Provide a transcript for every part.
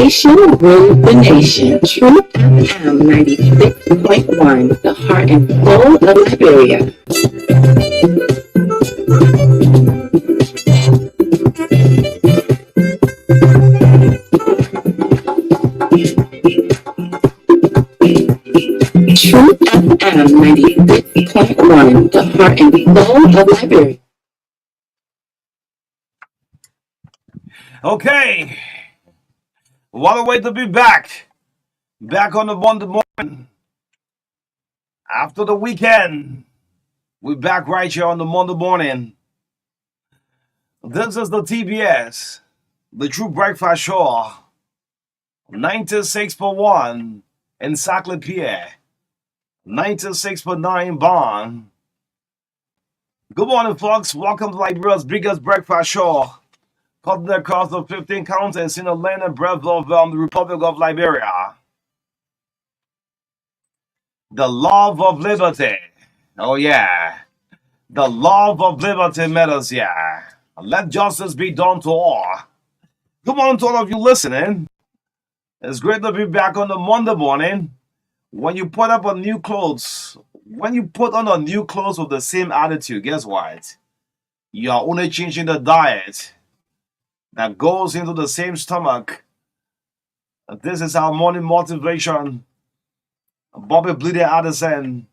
Station ruled the nation. True FM 96.1, the heart and soul of Liberia. True FM 96.1, the heart and soul of Liberia. Okay, what a way to be back. Back on the Monday morning after the weekend. We're back right here on the Monday morning. This is the TBS, the True Breakfast Show, 96.1 Encyclopedia, 96.9 Bond. Good morning, folks. Welcome to Liberia's biggest breakfast show. Cutting across the 15 counties in the land and breadth of the Republic of Liberia. The love of liberty. Oh, yeah. The love of liberty matters, yeah. Let justice be done to all. Good morning to all of you listening. It's great to be back on the Monday morning. When you put up on new clothes, when you put on a new clothes with the same attitude, guess what? You are only changing the diet that goes into the same stomach. This is our morning motivation. Bobby Bleeder Addison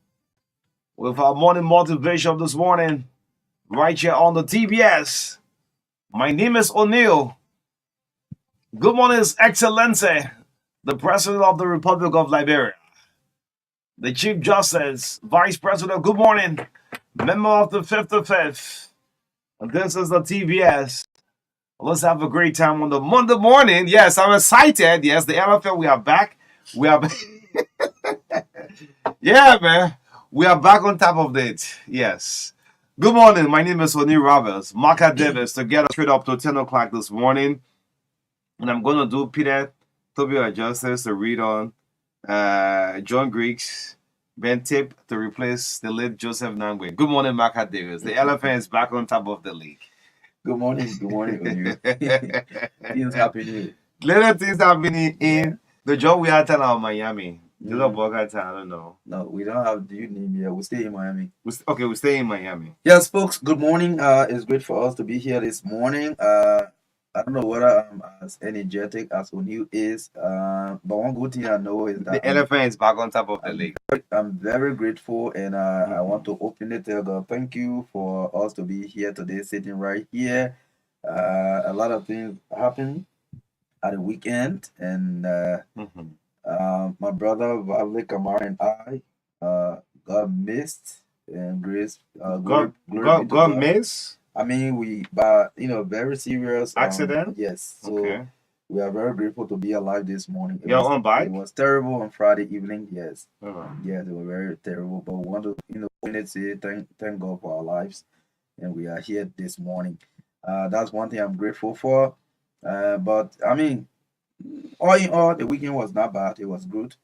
with our morning motivation this morning, right here on the TBS. My name is O'Neill. Good morning, His Excellency, the President of the Republic of Liberia, the Chief Justice, Vice President. Good morning, member of the 55th. This is the TBS. Let's have a great time on the Monday morning. Yes, I'm excited. Yes, the NFL, we are back. We are yeah, man. We are back on top of it. Yes. Good morning. My name is O'Neill Roberts. Marka Davis to get us straight up to 10 o'clock this morning. And I'm going to do Peter Tobio Justice to read on John Greeks, Ben Tip to replace the late Joseph Nangwe. Good morning, Marka Davis. The elephant is back on top of the league. Good morning, O'Neill. Things happening. Little things happening in the job we had in Miami. I don't know. No, we don't have the name here. We stay in Miami. We stay in Miami. Yes, folks, good morning. It's great for us to be here this morning. I don't know whether I'm as energetic as O'Neill is, but one good thing I know is that the elephant is back on top of the lake. I'm very grateful, and I want to openly tell God, thank you for us to be here today, sitting right here. A lot of things happen at the weekend, and my brother Vale Kamar and I got missed, and grace. God miss. I mean, but very serious accident. Yes, so Okay. We are very grateful to be alive this morning. You're on It bike? was terrible on Friday evening. Yes, Uh-huh. yes, it was very terrible. But we want to, say thank God for our lives, and we are here this morning. That's one thing I'm grateful for. But I mean, all in all, the weekend was not bad. It was good.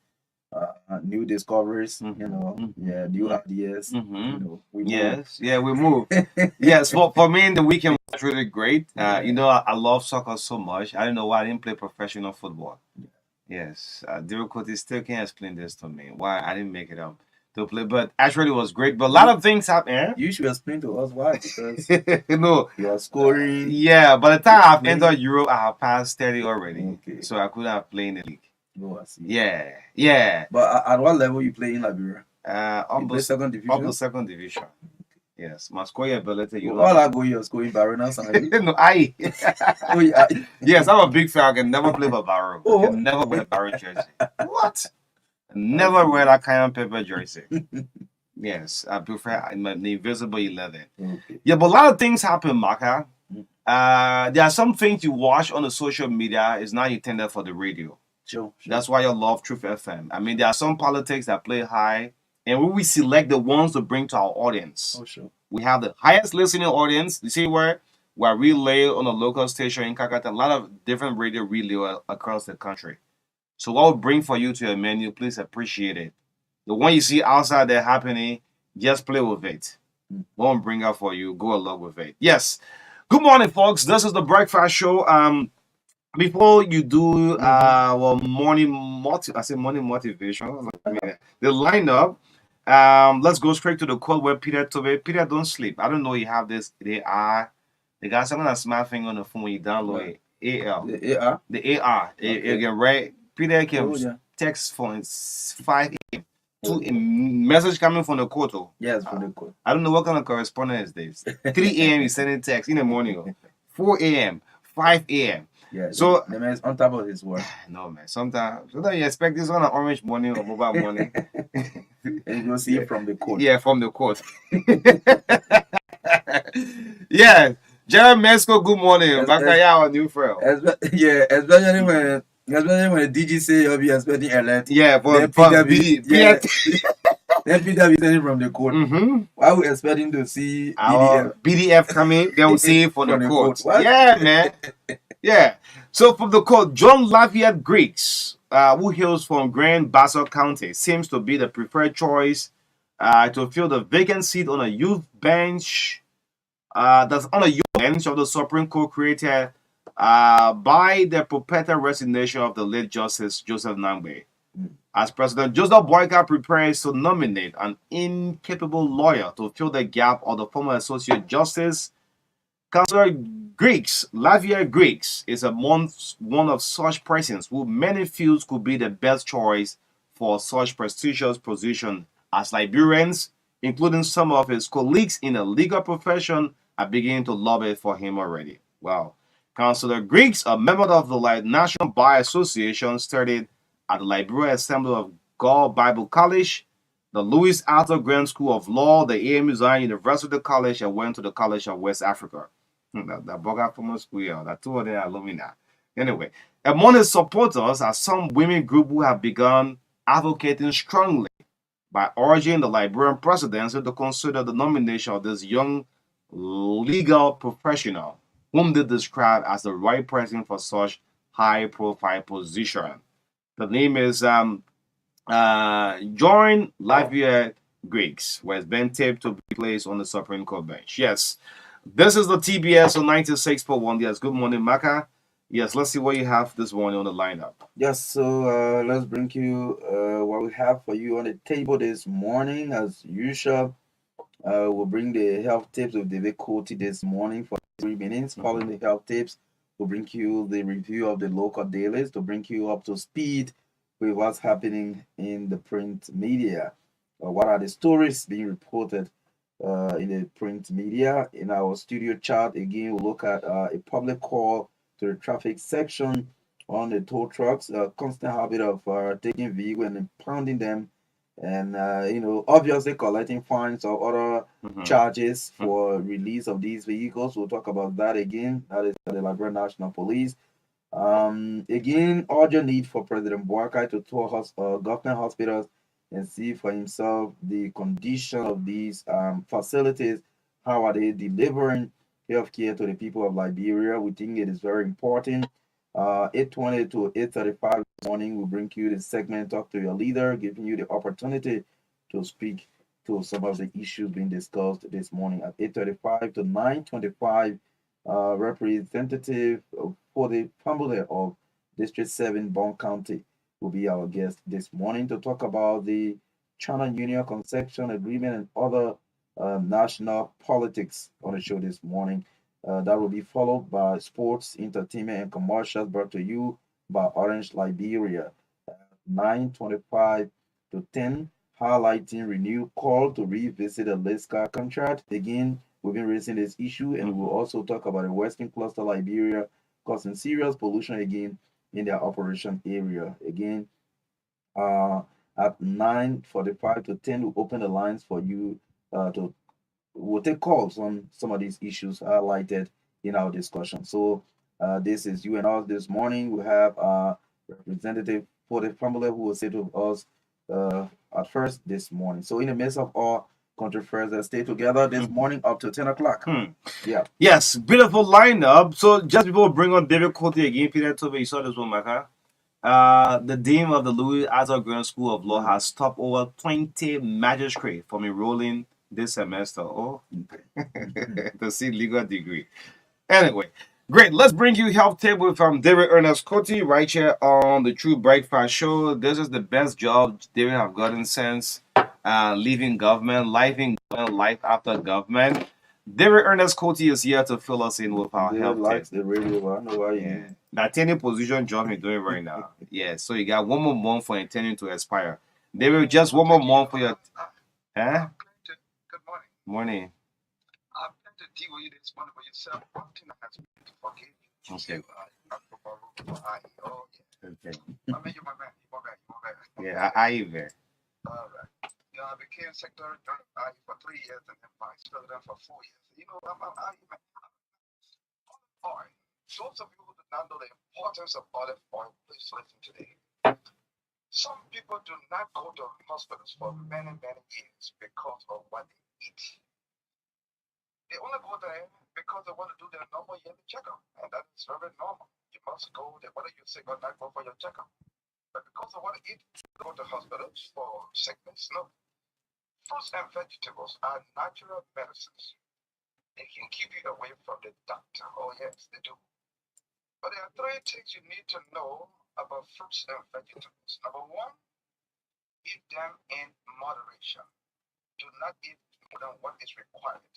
New discoveries, yeah, new ideas. We move. Yes, yeah, we move. Yes, for me, the weekend was really great. I love soccer so much. I don't know why I didn't play professional football. Yes, difficulty still can't explain this to me why I didn't make it up to play, but actually it was great. But a lot of things happened. You should explain to us why, because No, you are scoring. yeah. By the time I've entered Europe, I have passed 30 already, Okay. so I could have played in the league. Oh, I see. Yeah, yeah. But at what level you play in Liberia? Up You play the second up division? the second division. Yes, my scoring ability. You All know. I go, you're scoring Baronas, are you? No, I. Oh, yeah. Yes, I'm a big fan. I can never play for Barrow. I Oh. can never wear Barrow jersey. What? Never wear that cayenne pepper jersey. Yes, I prefer the invisible 11. Okay. Yeah, but a lot of things happen, Marka. Mm. There are some things you watch on the social media is not intended for the radio. Sure. That's why you love Truth FM. I mean, there are some politics that play high, and we select the ones to bring to our audience. Oh, sure. We have the highest listening audience. You see where relay on a local station in Kakata, a lot of different radio relay across the country. So what we bring for you to your menu, please appreciate it. The one you see outside there happening, just play with it. What we bring out for you, go along with it. Yes. Good morning, folks. This is the Breakfast Show. Before you do morning motivation, the lineup. Let's go straight to the call where Peter Tobe. Peter, don't sleep. I don't know you have this. They got something that smart thing on the phone when you download it. AL. The AR? The AR. Okay. You can write. Peter can text from 5 a.m. to a message coming from the court. Yes, from the court. I don't know what kind of correspondence is this. 3 a.m. he's sending text in the morning. 4 a.m. 5 a.m. Yeah, so the man is on top of his work. No, man. Sometimes you expect this on an orange morning or mobile morning. And you'll see it from the court. Yeah, from the court. Yeah. Jeremy Mesco, good morning. Bakaya, our new friend. Yeah, especially when the DG say you'll be expecting alert. Yeah, then Peter be sending from the court. Why we expecting to see our BDF coming? They will see it from the court. Yeah, man. Yeah. So from the court, John Lafayette Griggs, who hails from Grand Bassa County, seems to be the preferred choice to fill the vacant seat on a youth bench. That's on a youth bench of the Supreme Court created by the perpetual resignation of the late Justice Joseph Nangbe. As President Joseph Boyka prepares to nominate an incapable lawyer to fill the gap of the former Associate Justice, Councillor Griggs, Lafayette Griggs, is one of such persons who many feel could be the best choice for such prestigious position, as Liberians, including some of his colleagues in the legal profession, are beginning to lobby for him already. Well, Councillor Griggs, a member of the National Bar Association, studied at the Liberia Assembly of God Bible College, the Louis Arthur Grant School of Law, the AMU Zion University College, and went to the College of West Africa. That bugger from school, yeah, that two of them are loving that. Anyway, among his supporters are some women group who have begun advocating strongly by urging the Liberian presidency to consider the nomination of this young legal professional, whom they describe as the right person for such high-profile position. The name is John Lafayette Griggs, who has been taped to be placed on the Supreme Court bench. Yes. This is the TBS on 96.1. Yes, good morning, Marka. Yes, let's see what you have this morning on the lineup. Yes, so let's bring you what we have for you on the table this morning. As usual, we'll bring the health tips with David Coty this morning for 3 minutes. Following the health tips, we'll bring you the review of the local dailies to bring you up to speed with what's happening in the print media. What are the stories being reported in the print media? In our studio chat, again, we'll look at a public call to the traffic section on the tow trucks, constant habit of taking vehicles and impounding them, and obviously collecting fines or other charges for release of these vehicles. We'll talk about that again. That is the Liberian National Police. Again, urgent need for President Boakai to tour government hospitals and see for himself the condition of these facilities. How are they delivering healthcare to the people of Liberia? We think it is very important. 8:20 to 8:35 this morning, we bring you the segment Talk to Your Leader, giving you the opportunity to speak to some of the issues being discussed this morning at 8:35 to 9:25. Representative for the family of District 7, Bond County, will be our guest this morning to talk about the China Union Concession Agreement and other national politics on the show this morning. That will be followed by sports, entertainment, and commercials brought to you by Orange Liberia. 9:25 to 10, highlighting renewed call to revisit the Liska contract. Again, we've been raising this issue, and we'll also talk about the Western Cluster Liberia causing serious pollution again in their operation area. Again, at 9:45 to 10, we'll open the lines for you to we'll take calls on some of these issues highlighted in our discussion. So this is you and us this morning. We have a representative for the family who will sit with us at first this morning. So in the midst of all country first, let's stay together this morning up to 10 o'clock. Yeah. Yes, beautiful lineup. So just before we bring on David Cote again, Peter told me you saw this one, Marka. The dean of the Louis Arthur Grant School of Law has stopped over 20 magistrates from enrolling this semester. Oh, to see legal degree. Anyway, great. Let's bring you health table from David Ernest Cote right here on the True Breakfast Show. This is the best job David have gotten since leaving government, life after government. David Ernest Cote is here to fill us in with our David health likes tip. the radio. I know why. Yeah. That any position job you're doing right now. Yeah, so you got one more month for intending to expire. David, just one more month for your. Huh? Good morning. Morning. I'm going to deal with you this morning for yourself. One thing I have to do to forgive you. Okay. Oh, yeah. Okay. I mean, you're my man. You're my man. You're my man. Yeah, I even. All right. You know, I became secretary general for 3 years and then vice president for 4 years. You know, I'm man. Olive oil. Those of you who do not know the importance of olive oil, please listen today. Some people do not go to hospitals for many, many years because of what they eat. They only go there because they want to do their normal yearly checkup, and that is very normal. You must go there, whether you're sick or not, go for your checkup. But because of what they eat, they go to hospitals for sickness. No. Fruits and vegetables are natural medicines. They can keep you away from the doctor. Oh, yes, they do. But there are 3 things you need to know about fruits and vegetables. Number 1, eat them in moderation. Do not eat more than what is required.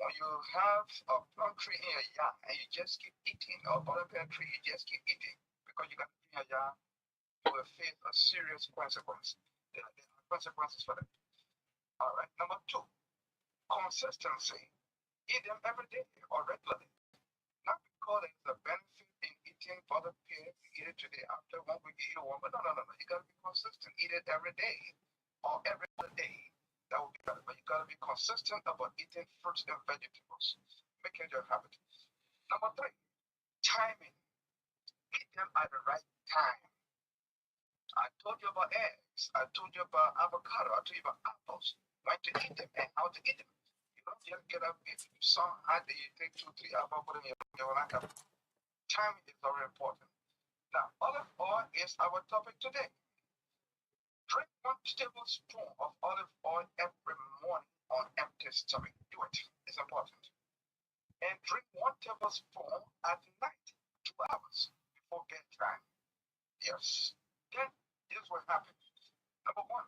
When you have a plum tree in your yard and you just keep eating, or a butterpear tree, you just keep eating because you got it in your yard, you will face a serious consequence. There are consequences for that. All right. Number 2, consistency. Eat them every day or regularly. Not because there's a benefit in eating butterpear, you eat it today, after 1 week you eat one, but no. You got to be consistent. Eat it every day or every other day. That would be better. But you got to be consistent about eating fruits and vegetables. Make it your habit. Number 3, timing. Eat them at the right time. I told you about eggs. I told you about avocado. I told you about apples. When to eat them and how to eat them. You don't just get up, eat some, and then you take 2, 3 apples, put them in your laptop. Timing is very important. Now, olive oil is our topic today. Drink 1 tablespoon of olive oil every morning on empty stomach. Do it. It's important. And drink 1 tablespoon at night, 2 hours before bedtime. Yes. Then here's what happens. Number 1,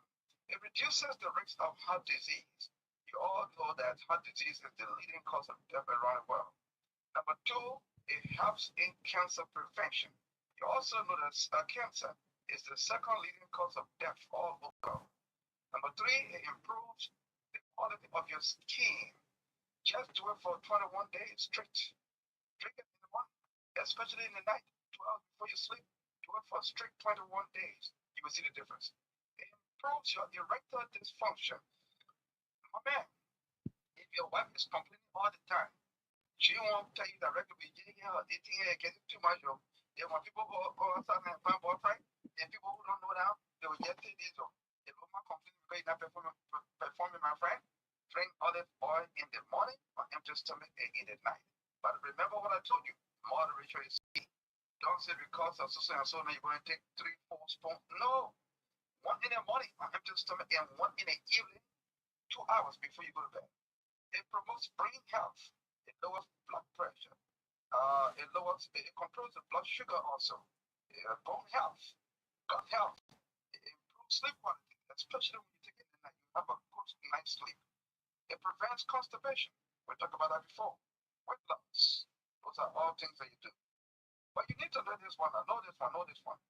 it reduces the risk of heart disease. You all know that heart disease is the leading cause of death around the world. Number 2, it helps in cancer prevention. You also know that cancer is the 2nd leading cause of death all over the world. Number 3, it improves the quality of your skin. Just do it for 21 days straight. Drink it in the morning, especially in the night, 2 hours before you sleep. Do it for straight 21 days. You will see the difference. It improves your erectile dysfunction. My man, if your wife is complaining all the time, she won't tell you directly, yeah, it's getting too much. And when people go outside and find boyfriend, and people who don't know now, they will just say this, oh, if my complaining because you're not performing, my friend, drink olive oil in the morning or empty stomach and eat at night. But remember what I told you, moderation is key. Don't say because of so and so now you're going to take 3-4 spoons. No. One in the morning on empty stomach and one in the evening, 2 hours before you go to bed. It promotes brain health. It lowers blood pressure. It controls the blood sugar also. Bone health, gut health. It improves sleep quality, especially when you take it at night. You have a good night's sleep. It prevents constipation. We talked about that before. Weight loss. Those are all things that you do. But you need to know this one. Know this one. Know this one.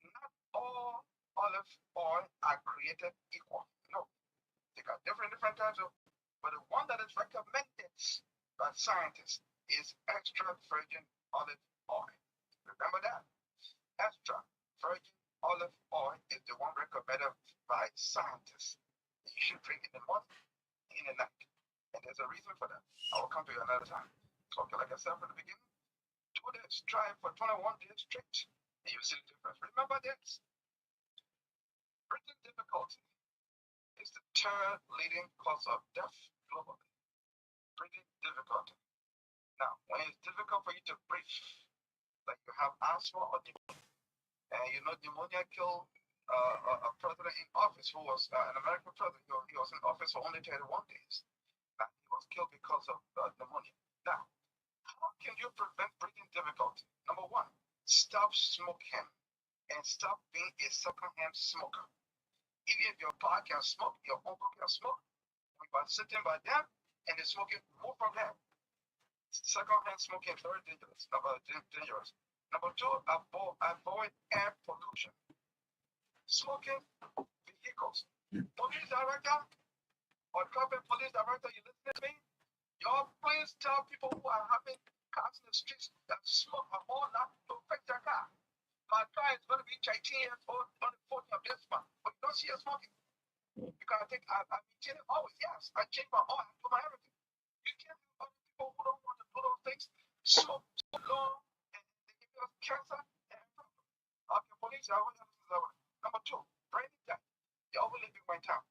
Not all olive oil are created equal. No, they got different types of. But the one that is recommended by scientists is extra virgin olive oil. Remember that. Extra virgin olive oil is the one recommended by scientists. You should drink in the morning, in the night. And there's a reason for that. I will come to you another time. Okay, like I said from the beginning, do this. Try it for 21 days straight, and you'll see the difference. Remember this. Breathing difficulty is the third leading cause of death globally. Breathing difficulty. Now, when it's difficult for you to breathe, like you have asthma or pneumonia, and you know pneumonia killed a president in office who was an American president. He was in office for only 31 days. Now, he was killed because of pneumonia. Now, how can you prevent breathing difficulty? Number one, stop smoking and stop being a secondhand smoker. Even if your pa can smoke, your uncle can smoke, when you are sitting by them and they're smoking, move from them. Secondhand smoking is very dangerous. Number two, avoid air pollution. Smoking vehicles. Police director or traffic police director, you listening to me? Y'all please tell people who are having cars in the streets that smoke a whole lot to fix their car. My car is going to be 18 years old on the 14th of this month, but you don't see her smoking. Because I think I've been changing always. Yes, I change my oil, I do my everything. You can't have other people who don't want to do those things smoke so long and they give you cancer. Okay, police, I will have Number two, brain death. Y'all will live in one town.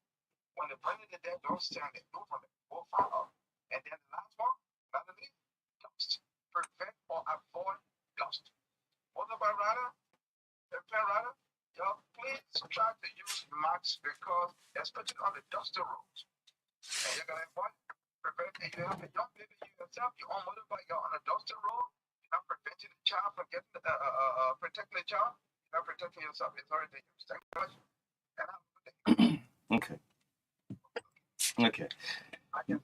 When the brain is dead, don't stand there. Move from it. Go far up. And then the last one, not the least, dust. Prevent or avoid dust. Motorbike rider, pen rider, y'all please try to use masks because, especially on the dusty roads, and you're gonna avoid prevent. And you have a young baby, you yourself, you're on motorbike, you're on a dusty road. You're not preventing the child from getting protecting the child. You're not protecting yourself. It's very dangerous. Thank you much. And have a good day. Okay. Okay. I guess.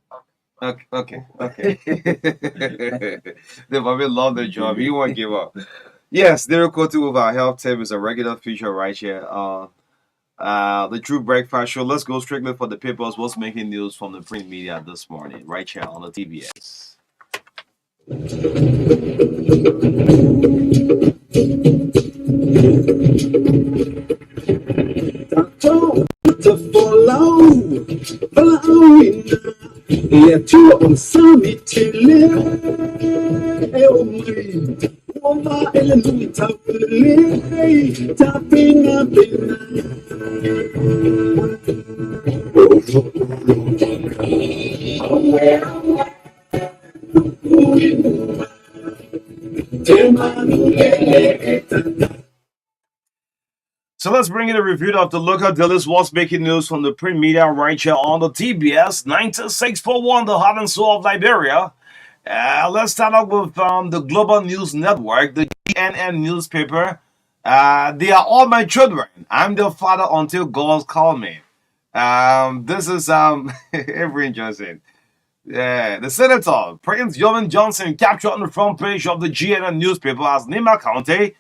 Okay. The Bobby love the job. You won't give up. Yes, Lyrical 2 with our health tip is a regular feature right here. The True Breakfast Show. Let's go strictly for the papers. What's making news from the print media this morning, right here on the TBS. To follow, following, yeah, to on summit till over element tapping up in So let's bring in a review of the local dailies. What's making news from the print media right here on the TBS 9641, the heart and soul of Liberia. Let's start off with the Global News Network, the GNN newspaper. They are all my children. I'm their father until God call me. This is very interesting. Yeah, the senator, Prince Jovan Johnson, captured on the front page of the GNN newspaper as Nima County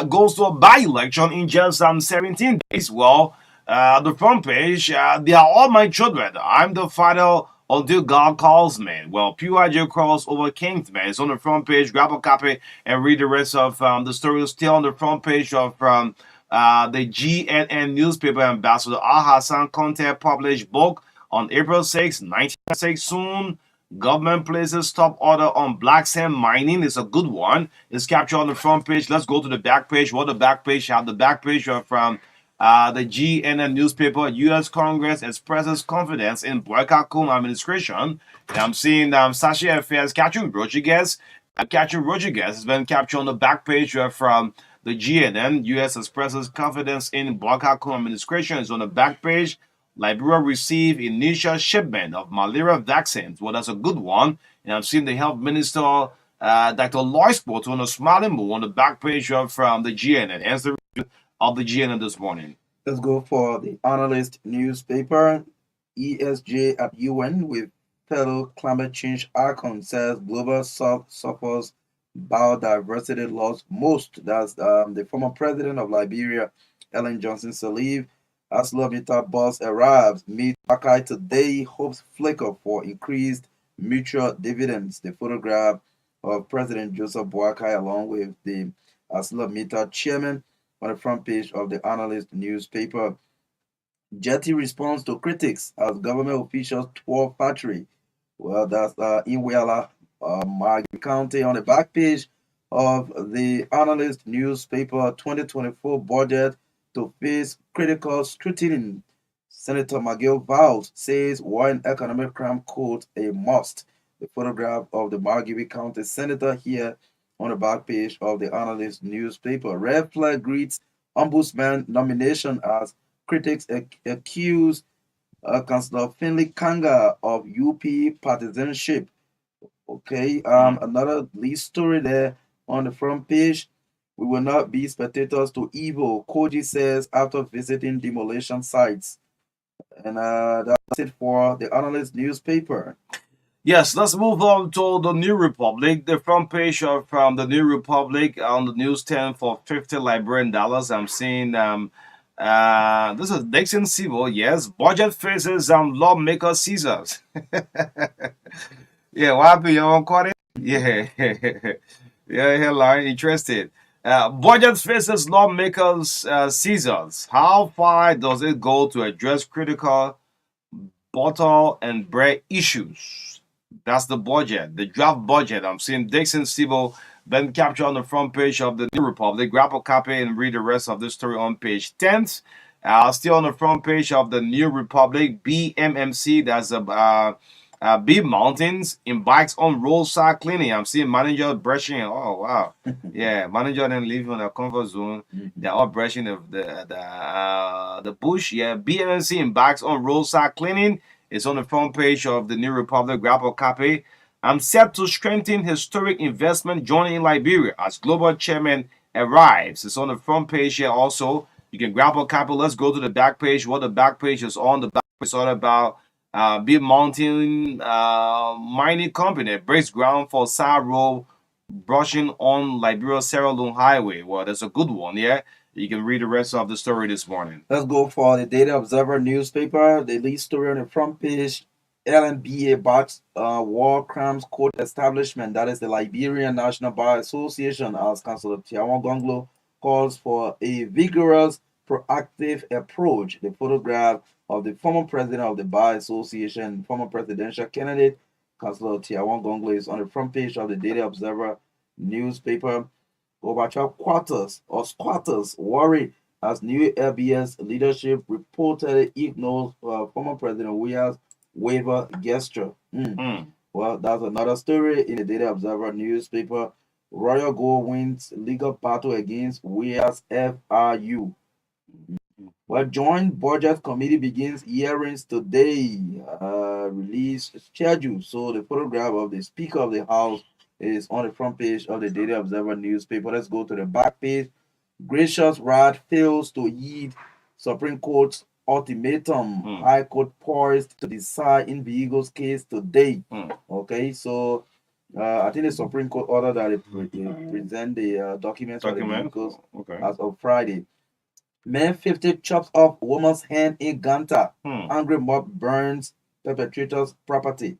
goes to a by-election in just 17 days. Well, the front page, they are all my children. I'm the father until God calls me. Well, PYJ Cross over Kingsman is on the front page. Grab a copy and read the rest of the story. Still on the front page of the GNN newspaper. Ambassador Al Hassan Conte published book on April 6, 1996. Soon Government places top order on black sand mining. It's a good one. It's captured on the front page. Let's go to the back page. What the back page have? The back page are from the GNN newspaper. U.S. Congress expresses confidence in Boyka Kum administration. And I'm seeing Sashi Affairs catching Rodriguez. Catching Rodriguez has been captured on the back page from the GNN. U.S. expresses confidence in Boyka Kum administration. Is on the back page. Liberia received initial shipment of malaria vaccines. Well, that's a good one. And I've seen the health minister, Dr. Lois Boto, on a smiling moon on the back page from the GNN. Hence the review of the GNN this morning. Let's go for the analyst newspaper. ESJ at UN with fellow climate change icon says global south suffers biodiversity loss most. That's the former president of Liberia, Ellen Johnson Sirleaf. As Lovita boss arrives, meet Akai today, hopes flicker for increased mutual dividends. The photograph of President Joseph Boakai along with the Aslamita chairman on the front page of the analyst newspaper. Jetty responds to critics as government officials tour factory. Well, that's in Wella, Mark County. On the back page of the analyst newspaper, 2024 budget to face critical scrutiny. Senator McGill vows says war and economic crime quote a must. The photograph of the Margibi County senator here on the back page of the analyst newspaper. Red flag greets ombudsman nomination as critics accuse Councillor Finley Kanga of UP partisanship. Okay, another lead story there on the front page. We will not be spectators to evil, Koji says after visiting demolition sites. And that's it for the analyst newspaper. Yes, let's move on to the New Republic. The front page from the New Republic on the newsstand for 50 Liberian dollars. I'm seeing this is Dixon Sibo. Yes, budget faces lawmaker Caesars. Yeah, what happened? You want to Yeah, yeah, headline interested. Budget faces lawmakers Caesars. How far does it go to address critical butter and bread issues? That's the budget, the draft budget. I'm seeing Dixon Sibo been captured on the front page of the New Republic. Grab a copy and read the rest of the story on page 10. Still on the front page of the New Republic, BMMC, that's Big Mountains embarks on roadside cleaning. I'm seeing manager brushing. Oh wow, yeah, manager then leaving on the comfort zone. They're all brushing the bush. Yeah, BMMC embarks on roadside cleaning. It's on the front page of the New Republic. Grab a copy. I'm set to strengthen historic investment joining Liberia as global chairman arrives. It's on the front page here also. You can grab a copy. Let's go to the back page. What the back page is on. The back page is all about Big Mountain Mining Company breaks ground for side road brushing on Liberia Sierra Leone Highway. Well, that's a good one, yeah. You can read the rest of the story this morning. Let's go for the Data Observer newspaper. The lead story on the front page, LNBA backs war crimes court establishment. That is the Liberian National Bar Association, as Councillor Tiawan Gonglo calls for a vigorous, proactive approach. The photograph of the former president of the Bar Association, former presidential candidate, Councillor Tiawan Gonglo, is on the front page of the Daily Observer newspaper. Gorbachev quarters or squatters worry as new LBS leadership reportedly ignores former President Weah's waiver gesture. Well, that's another story in the Daily Observer newspaper. Royal Gold wins legal battle against Weah's FRU. Well, Joint Budget Committee begins hearings today. Release schedule. So the photograph of the Speaker of the House is on the front page of the Daily Observer newspaper. Let's go to the back page. Gracious Rad fails to heed Supreme Court's ultimatum. High Court poised to decide in Viego's case today. Okay, so I think the Supreme Court ordered that they present the documents for the Vehicles as of Friday. Man 50 chops off woman's hand in Ganta. Angry mob burns perpetrator's property.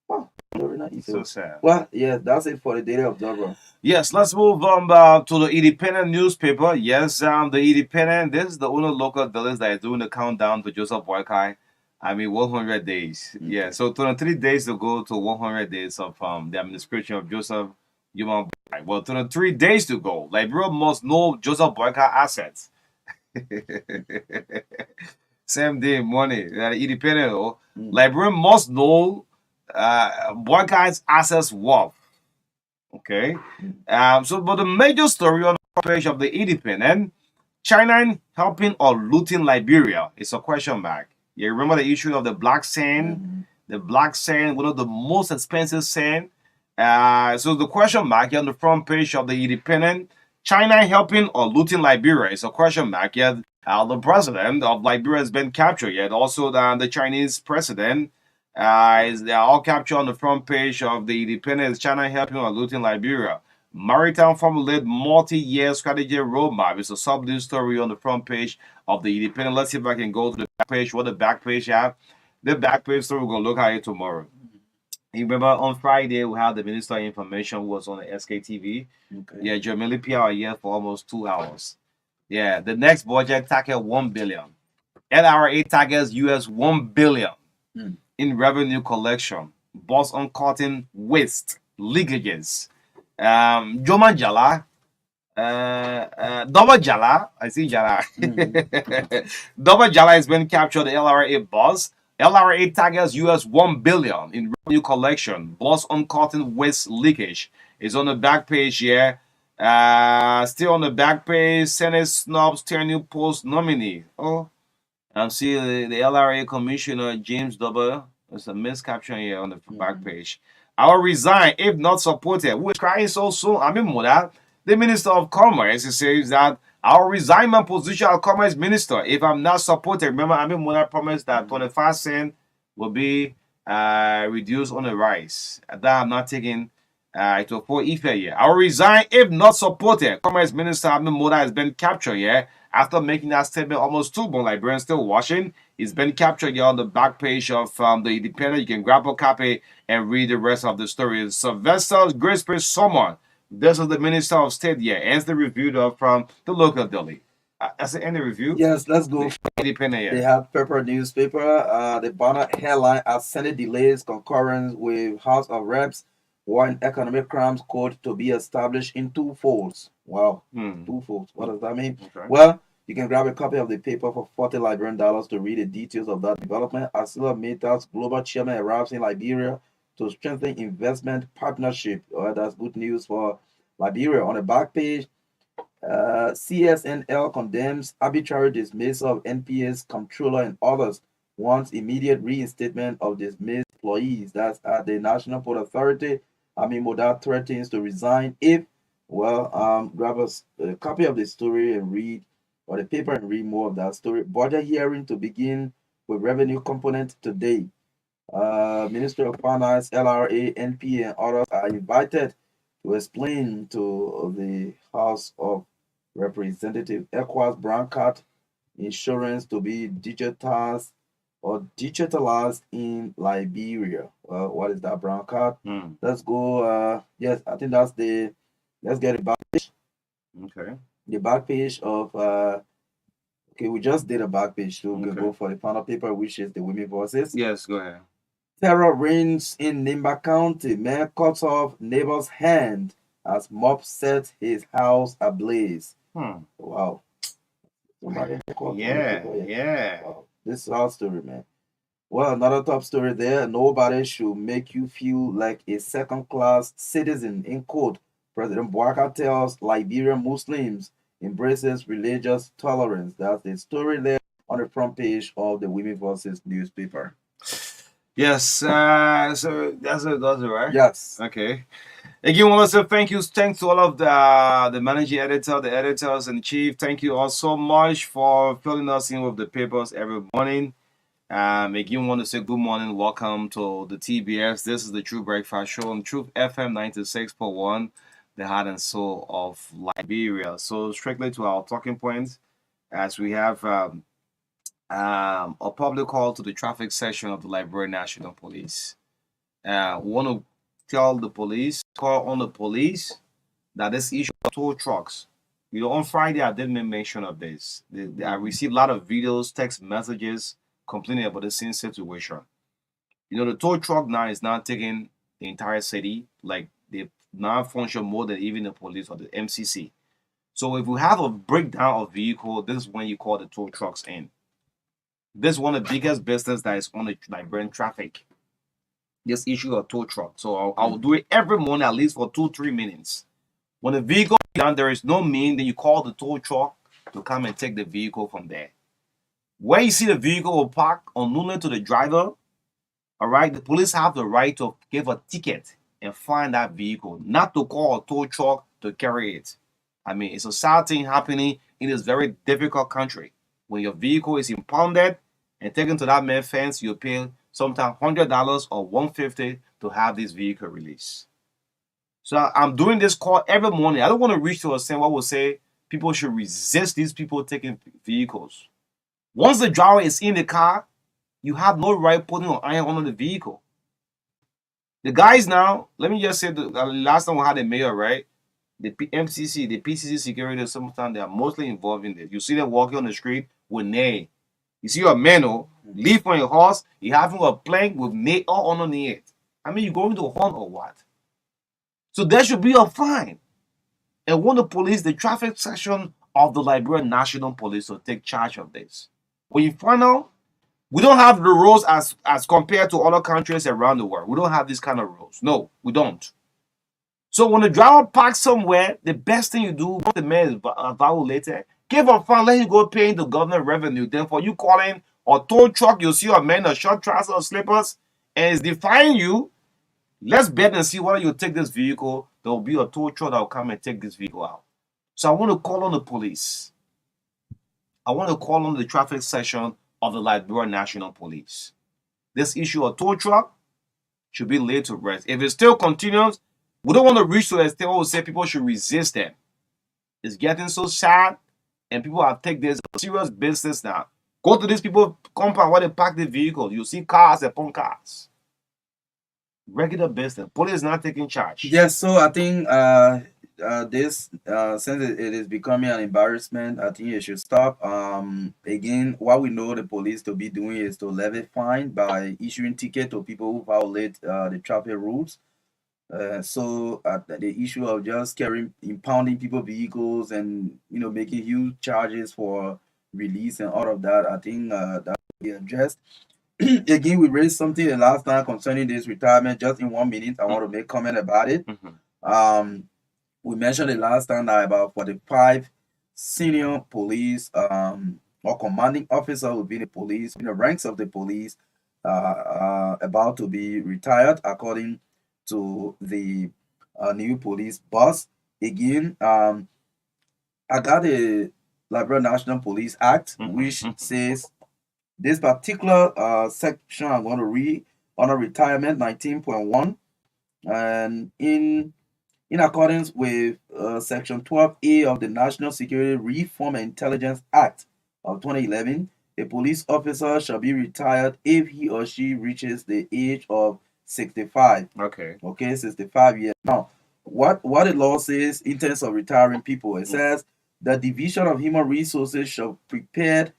Wow, very nice. So sad. Well, yeah, that's it for the Daily Observer. Yes, let's move on to the Independent newspaper. Yes, the Independent, this is the only local village that is doing the countdown to Joseph Boykai I mean, 100 days. Yeah, so 23 days to go to 100 days of the administration of Joseph Human Boycott. Well, 23 days to go. Liberia must know Joseph Boycott assets. Same day, money. Independent. Liberia must know Boycott's assets worth. Okay. So, but the major story on the page of the Independent, China helping or looting Liberia is a question mark. You remember the issue of the black sand? The black sand, one of the most expensive sand. So the question mark here on the front page of the Independent, China helping or looting Liberia is a question mark. Yet the president of Liberia has been captured. Yet also the Chinese president is they are all captured on the front page of the Independent. China helping or looting Liberia. Maritime formulate multi-year strategy roadmap. It's a sub-news story on the front page of the Independent. Let's see if I can go to the back page. What the back page have? The back page story, we're going to look at it tomorrow. You remember on Friday, we had the Minister of Information who was on the SKTV. Okay. Yeah, Jermaine PR here for almost 2 hours. Yeah, the next budget target 1 billion. LRA targets US 1 billion in revenue collection. Boss on cutting waste, leakages. Joma Jala, Double Jala, I see Jala. Double Jala has been captured, the LRA boss. LRA targets US 1 billion in revenue collection. Boss on cotton waste leakage is on the back page here. Still on the back page, Senate snubs 10 new post nominee. Oh, I'm seeing the LRA Commissioner James Double. There's a miscaption here on the back page. I will resign if not supported. Who is crying so soon? I mean, Mother, the Minister of Commerce, he says that I'll resign my position as Commerce Minister if I'm not supported. Remember, I mean, Mother promised that 25 cents will be reduced on the rice. That I'm not taking to 4 Ife here. I'll resign if not supported. Commerce Minister Amin Moda has been captured here after making that statement almost 2 months. Librarian still watching. He's been captured here on the back page of the Independent. You can grab a copy and read the rest of the story. Sylvester Grace Someone. This is the Minister of State here. Ends the review from the local Delhi. As the end of the review. Yes, let's go. Independent here. They have Pepper newspaper. The banner headline as Senate delays concurrence with House of Reps. One economic crimes code to be established in 2 folds. Wow, 2 folds. What does that mean? Okay. Well, you can grab a copy of the paper for $40 Liberian to read the details of that development. Asila Metas global chairman arrives in Liberia to strengthen investment partnership. That's good news for Liberia. On the back page, CSNL condemns arbitrary dismissal of NPS controller and others. Wants immediate reinstatement of dismissed employees. That's at the National Port Authority. Amin Moda threatens to resign if, grab a copy of the story and read, or the paper and read more of that story. Budget hearing to begin with revenue component today. Minister of Finance, LRA, NP, and others are invited to explain to the House of Representatives ECOWAS brown card insurance to be digitized in Liberia. What is that brown card? Let's go. Yes, I think that's the. Let's get it back page. Okay. The back page of. Okay, we just did a back page, so we can go for the final paper, which is the Women Voices. Yes, go ahead. Terror reigns in Nimba County. Man cuts off neighbor's hand as mob sets his house ablaze. Wow. Somebody yeah. Wow. This is our story, man. Well, another top story there. Nobody should make you feel like a second-class citizen. In quote, President Bouaka tells Liberian Muslims embraces religious tolerance. That's the story there on the front page of the Women Voices newspaper. Yes, so that's it, right? Yes. Okay. Again, I want to say thanks to all of the managing editor, the editors and chief. Thank you all so much for filling us in with the papers every morning. Again, want to say good morning, welcome to the TBS. This is the True Breakfast Show on Truth FM 96.1, the heart and soul of Liberia. So strictly to our talking points, as we have a public call to the traffic section of the Liberian National Police. We want to call on the police that this issue of tow trucks. On Friday, I did make mention of this. I received a lot of videos, text messages complaining about the same situation. You know, the tow truck now is not taking the entire city. Like they now function more than even the police or the MCC. So if we have a breakdown of vehicle, this is when you call the tow trucks in. This is one of the biggest business that is on the Liberian traffic. This issue of tow truck. So I'll do it every morning at least for 2-3 minutes. When the vehicle is down, there is no mean, then you call the tow truck to come and take the vehicle from there. When you see the vehicle will park unknown to the driver, all right, the police have the right to give a ticket and find that vehicle, not to call a tow truck to carry it. I mean, it's a sad thing happening in this very difficult country. When your vehicle is impounded and taken to that main fence, you pay sometimes $100 or $150 to have this vehicle released. So I'm doing this call every morning. I don't want to reach to a saying what will say people should resist these people taking vehicles. Once the driver is in the car, you have no right putting an iron on the vehicle. The guys now, let me just say, the last time we had a mayor, right? The MCC, the PCC security, sometimes they are mostly involved in this. You see them walking on the street with nay. You see a man leave on your horse, you having a plank with nay all underneath it. I mean, you going to hunt or what? So there should be a fine. And want the police, the traffic section of the Liberian National Police to take charge of this. When you find out, we don't have the rules as compared to other countries around the world. We don't have this kind of rules. No, we don't. So when the driver parks somewhere, the best thing you do, once the man is violated, give a fine, let him go paying the government revenue. Then for you calling a tow truck, you see a man in a short trouser or slippers, and is defying you, let's bet and see whether you take this vehicle. There will be a tow truck that will come and take this vehicle out. So I want to call on the police. I want to call on the traffic section of the Liberian National Police. This issue of tow truck should be laid to rest. If it still continues, we don't want to reach to a state where we say people should resist them. It's getting so sad, and people have taken this serious business now. Go to these people compound where they park the vehicles. You see cars upon cars. Regular business. Police is not taking charge. Yes, so I think this since it is becoming an embarrassment, I think it should stop. Again, what we know the police to be doing is to levy fine by issuing ticket to people who violate the traffic rules. So the issue of just impounding people vehicles and making huge charges for release and all of that, I think that will be addressed. Again, we raised something the last time concerning this retirement. Just in 1 minute, I want to make comment about it. We mentioned the last time that about 45 senior police or commanding officer within the police, in the ranks of the police, about to be retired according to the new police boss. Again, I got the Liberian National Police Act, which says this particular section I'm going to read under retirement 19.1, and in accordance with section 12A of the National Security Reform and Intelligence Act of 2011, a police officer shall be retired if he or she reaches the age of 65. Okay, 65 years. Now, what the law says in terms of retiring people, it says the Division of Human Resources shall prepare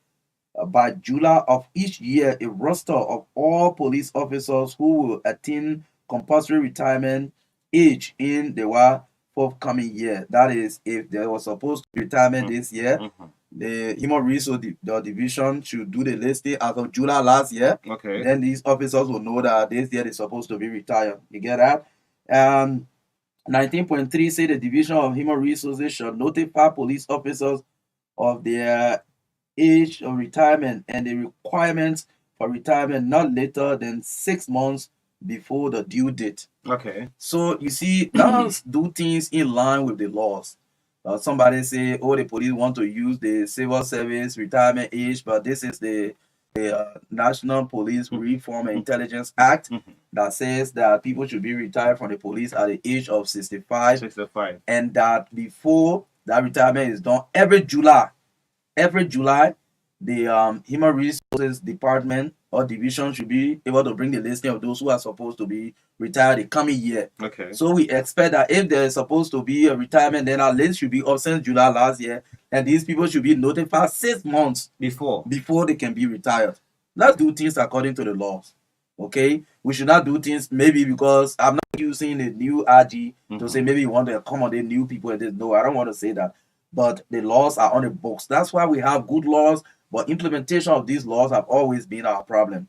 by July of each year a roster of all police officers who will attain compulsory retirement age in the forthcoming year. That is, if they were supposed to retirement this year, the Human Resource Division should do the listing as of July last year. okay. Then these officers will know that this year they're supposed to be retired. You get that? 19.3 say the Division of Human Resources shall notify police officers of their age of retirement and the requirements for retirement not later than 6 months before the due date. Okay. So you see, let's do things in line with the laws. Somebody say, oh, the police want to use the civil service retirement age, but this is the National Police Reform and Intelligence Act that says that people should be retired from the police at the age of 65. 65. And that before that retirement is done, every July, the Human Resources Department or division should be able to bring the listing of those who are supposed to be retired the coming year. Okay. So we expect that if there is supposed to be a retirement, then our list should be up since July last year, and these people should be notified 6 months Before. they can be retired. Let's do things according to the laws. Okay, we should not do things maybe because I'm not using the new RG to say maybe you want to accommodate new people and this. No, I don't want to say that. But the laws are on the books. That's why we have good laws, but implementation of these laws have always been our problem.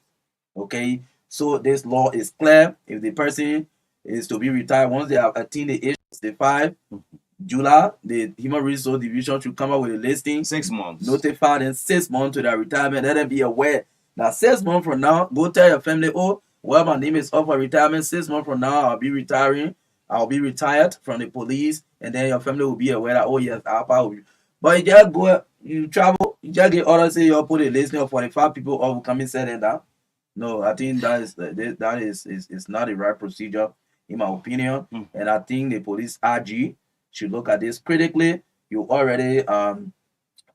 Okay, so this law is clear. If the person is to be retired once they have attained the age of 65, July, the Human Resource Division should come up with a listing. 6 months. Notify them 6 months to their retirement. Let them be aware. Now, 6 months from now, go tell your family, oh, well, my name is up for retirement. 6 months from now, I'll be retiring. I'll be retired from the police. And then your family will be aware that, oh, yes, I'll be. But you just go, you travel, you just get orders, say you'll put a listing of 45 people all will come and set it down. No, I think that is not the right procedure, in my opinion. And I think the police RG should look at this critically. You already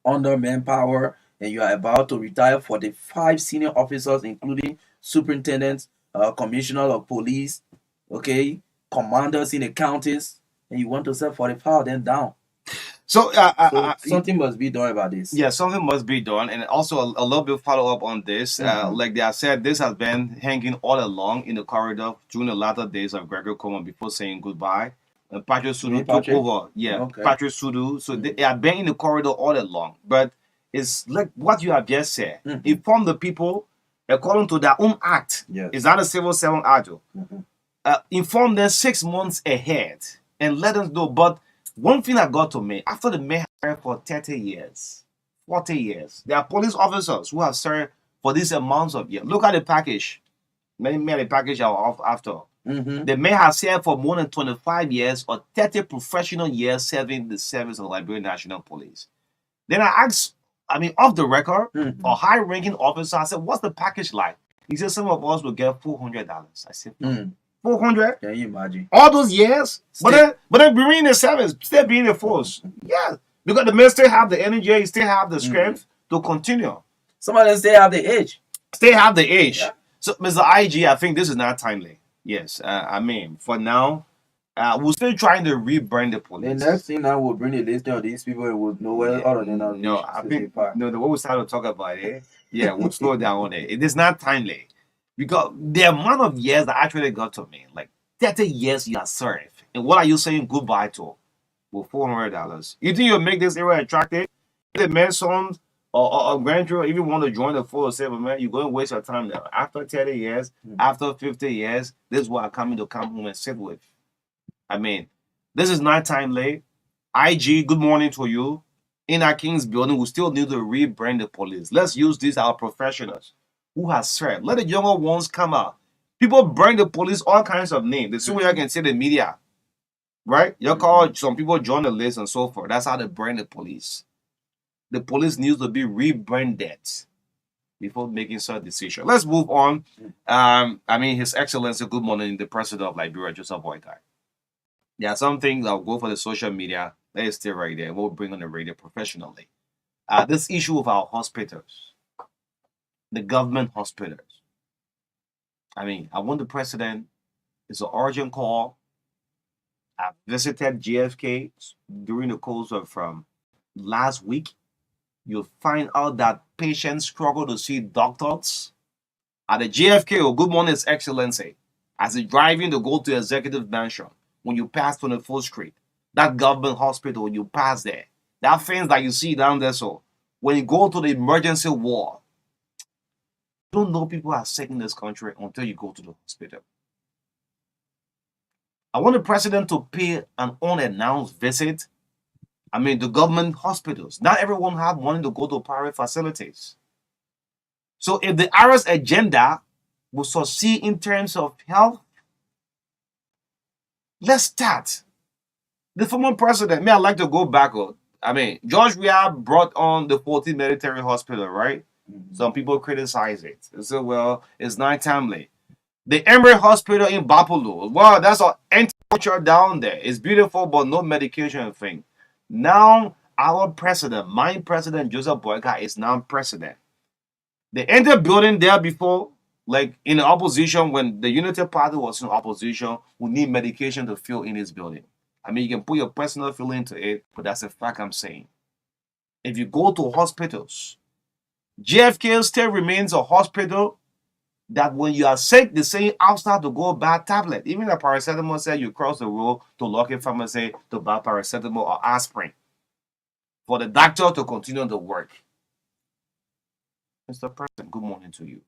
under manpower and you are about to retire. 45 senior officers, including superintendents, commissioner of police, okay, commanders in the counties, and you want to set 45 of them down. So, So something must be done about this. yeah, something must be done, and also a little bit follow up on this. Like they have said, this has been hanging all along in the corridor during the latter days of Gregory Coleman before saying goodbye. Patrick Sudu took Patrick? over. Yeah, Okay. Patrick Sudu. So they have been in the corridor all along. But it's like what you have just said. Inform the people according to their own act. Yes. It's not a civil servant act. Inform them 6 months ahead and let them know. But one thing that got to me, after the mayor served for 30 years, 40 years, there are police officers who have served for these amounts of years. Look at the package. Many of the package are off after. The mayor has served for more than 25 years or 30 professional years serving the service of the Liberian National Police. Then I asked, off the record, a high-ranking officer, I said, what's the package like? He said, some of us will get $400. I said, 400? Can you imagine? All those years? But then being in the service, still being in the force. Yeah. Because the men still have the energy, he still have the strength to continue. Some of them still have the age. Still have the age. Yeah. So, Mr. IG, I think this is not timely. Yes. For now, we're still trying to rebrand the The police. next thing now will bring the list of these people and will know where other than that. No, I think the way we started to talk about it, yeah, we'll slow down on it. It is not timely. Because the amount of years that actually got to me, like 30 years you have served. And what are you saying goodbye to? With $400. You think you'll make this area attractive? If the man's son or grandchildren even want to join the force, say, man, you're going to waste your time now. After 30 years, after 50 years, this is what I'm coming to come home and sit with. This is not timely. IG, good morning to you. In our King's building, we still need to rebrand the police. Let's use these our professionals who has served. Let the younger ones come out. People bring the police all kinds of names. The same way I can say the media, right? You call some people join the list and so forth. That's how they brand the police. The police needs to be rebranded before making such decision. Let's move on. His Excellency, good morning, the President of Liberia, Joseph Boykai. There are some things that will go for the social media. Let it stay right there. We'll bring on the radio professionally. This issue of our hospitals, the government hospitals. I want the president. It's an urgent call. I visited GFK during the course of last week. You'll find out that patients struggle to see doctors at the GFK. Oh, good morning, His Excellency. As you're driving to go to Executive Mansion, when you pass 24th Street, that government hospital, when you pass there, there are things that you see down there. So when you go to the emergency ward, you don't know people are sick in this country until you go to the hospital. I want the president to pay an unannounced visit. The government hospitals. Not everyone have money to go to private facilities. So if the IRS agenda will succeed in terms of health, let's start. The former president, I'd like to go backward. George Weah brought on the 14th Military Hospital, right? Some people criticize it. They say, well, it's not timely. The Emory Hospital in Bapolo, well, that's an anti-culture down there. It's beautiful, but no medication thing. Now, our president, my president, Joseph Boyka, is now president. They entered building there before, like in the opposition, when the Unity Party was in opposition, we need medication to fill in this building. You can put your personal feeling into it, but that's a fact I'm saying. If you go to hospitals, JFK still remains a hospital that when you are sick, they say outside to go buy tablet. Even the paracetamol said you cross the road to local pharmacy to buy paracetamol or aspirin for the doctor to continue the work. Mr. President, good morning to you.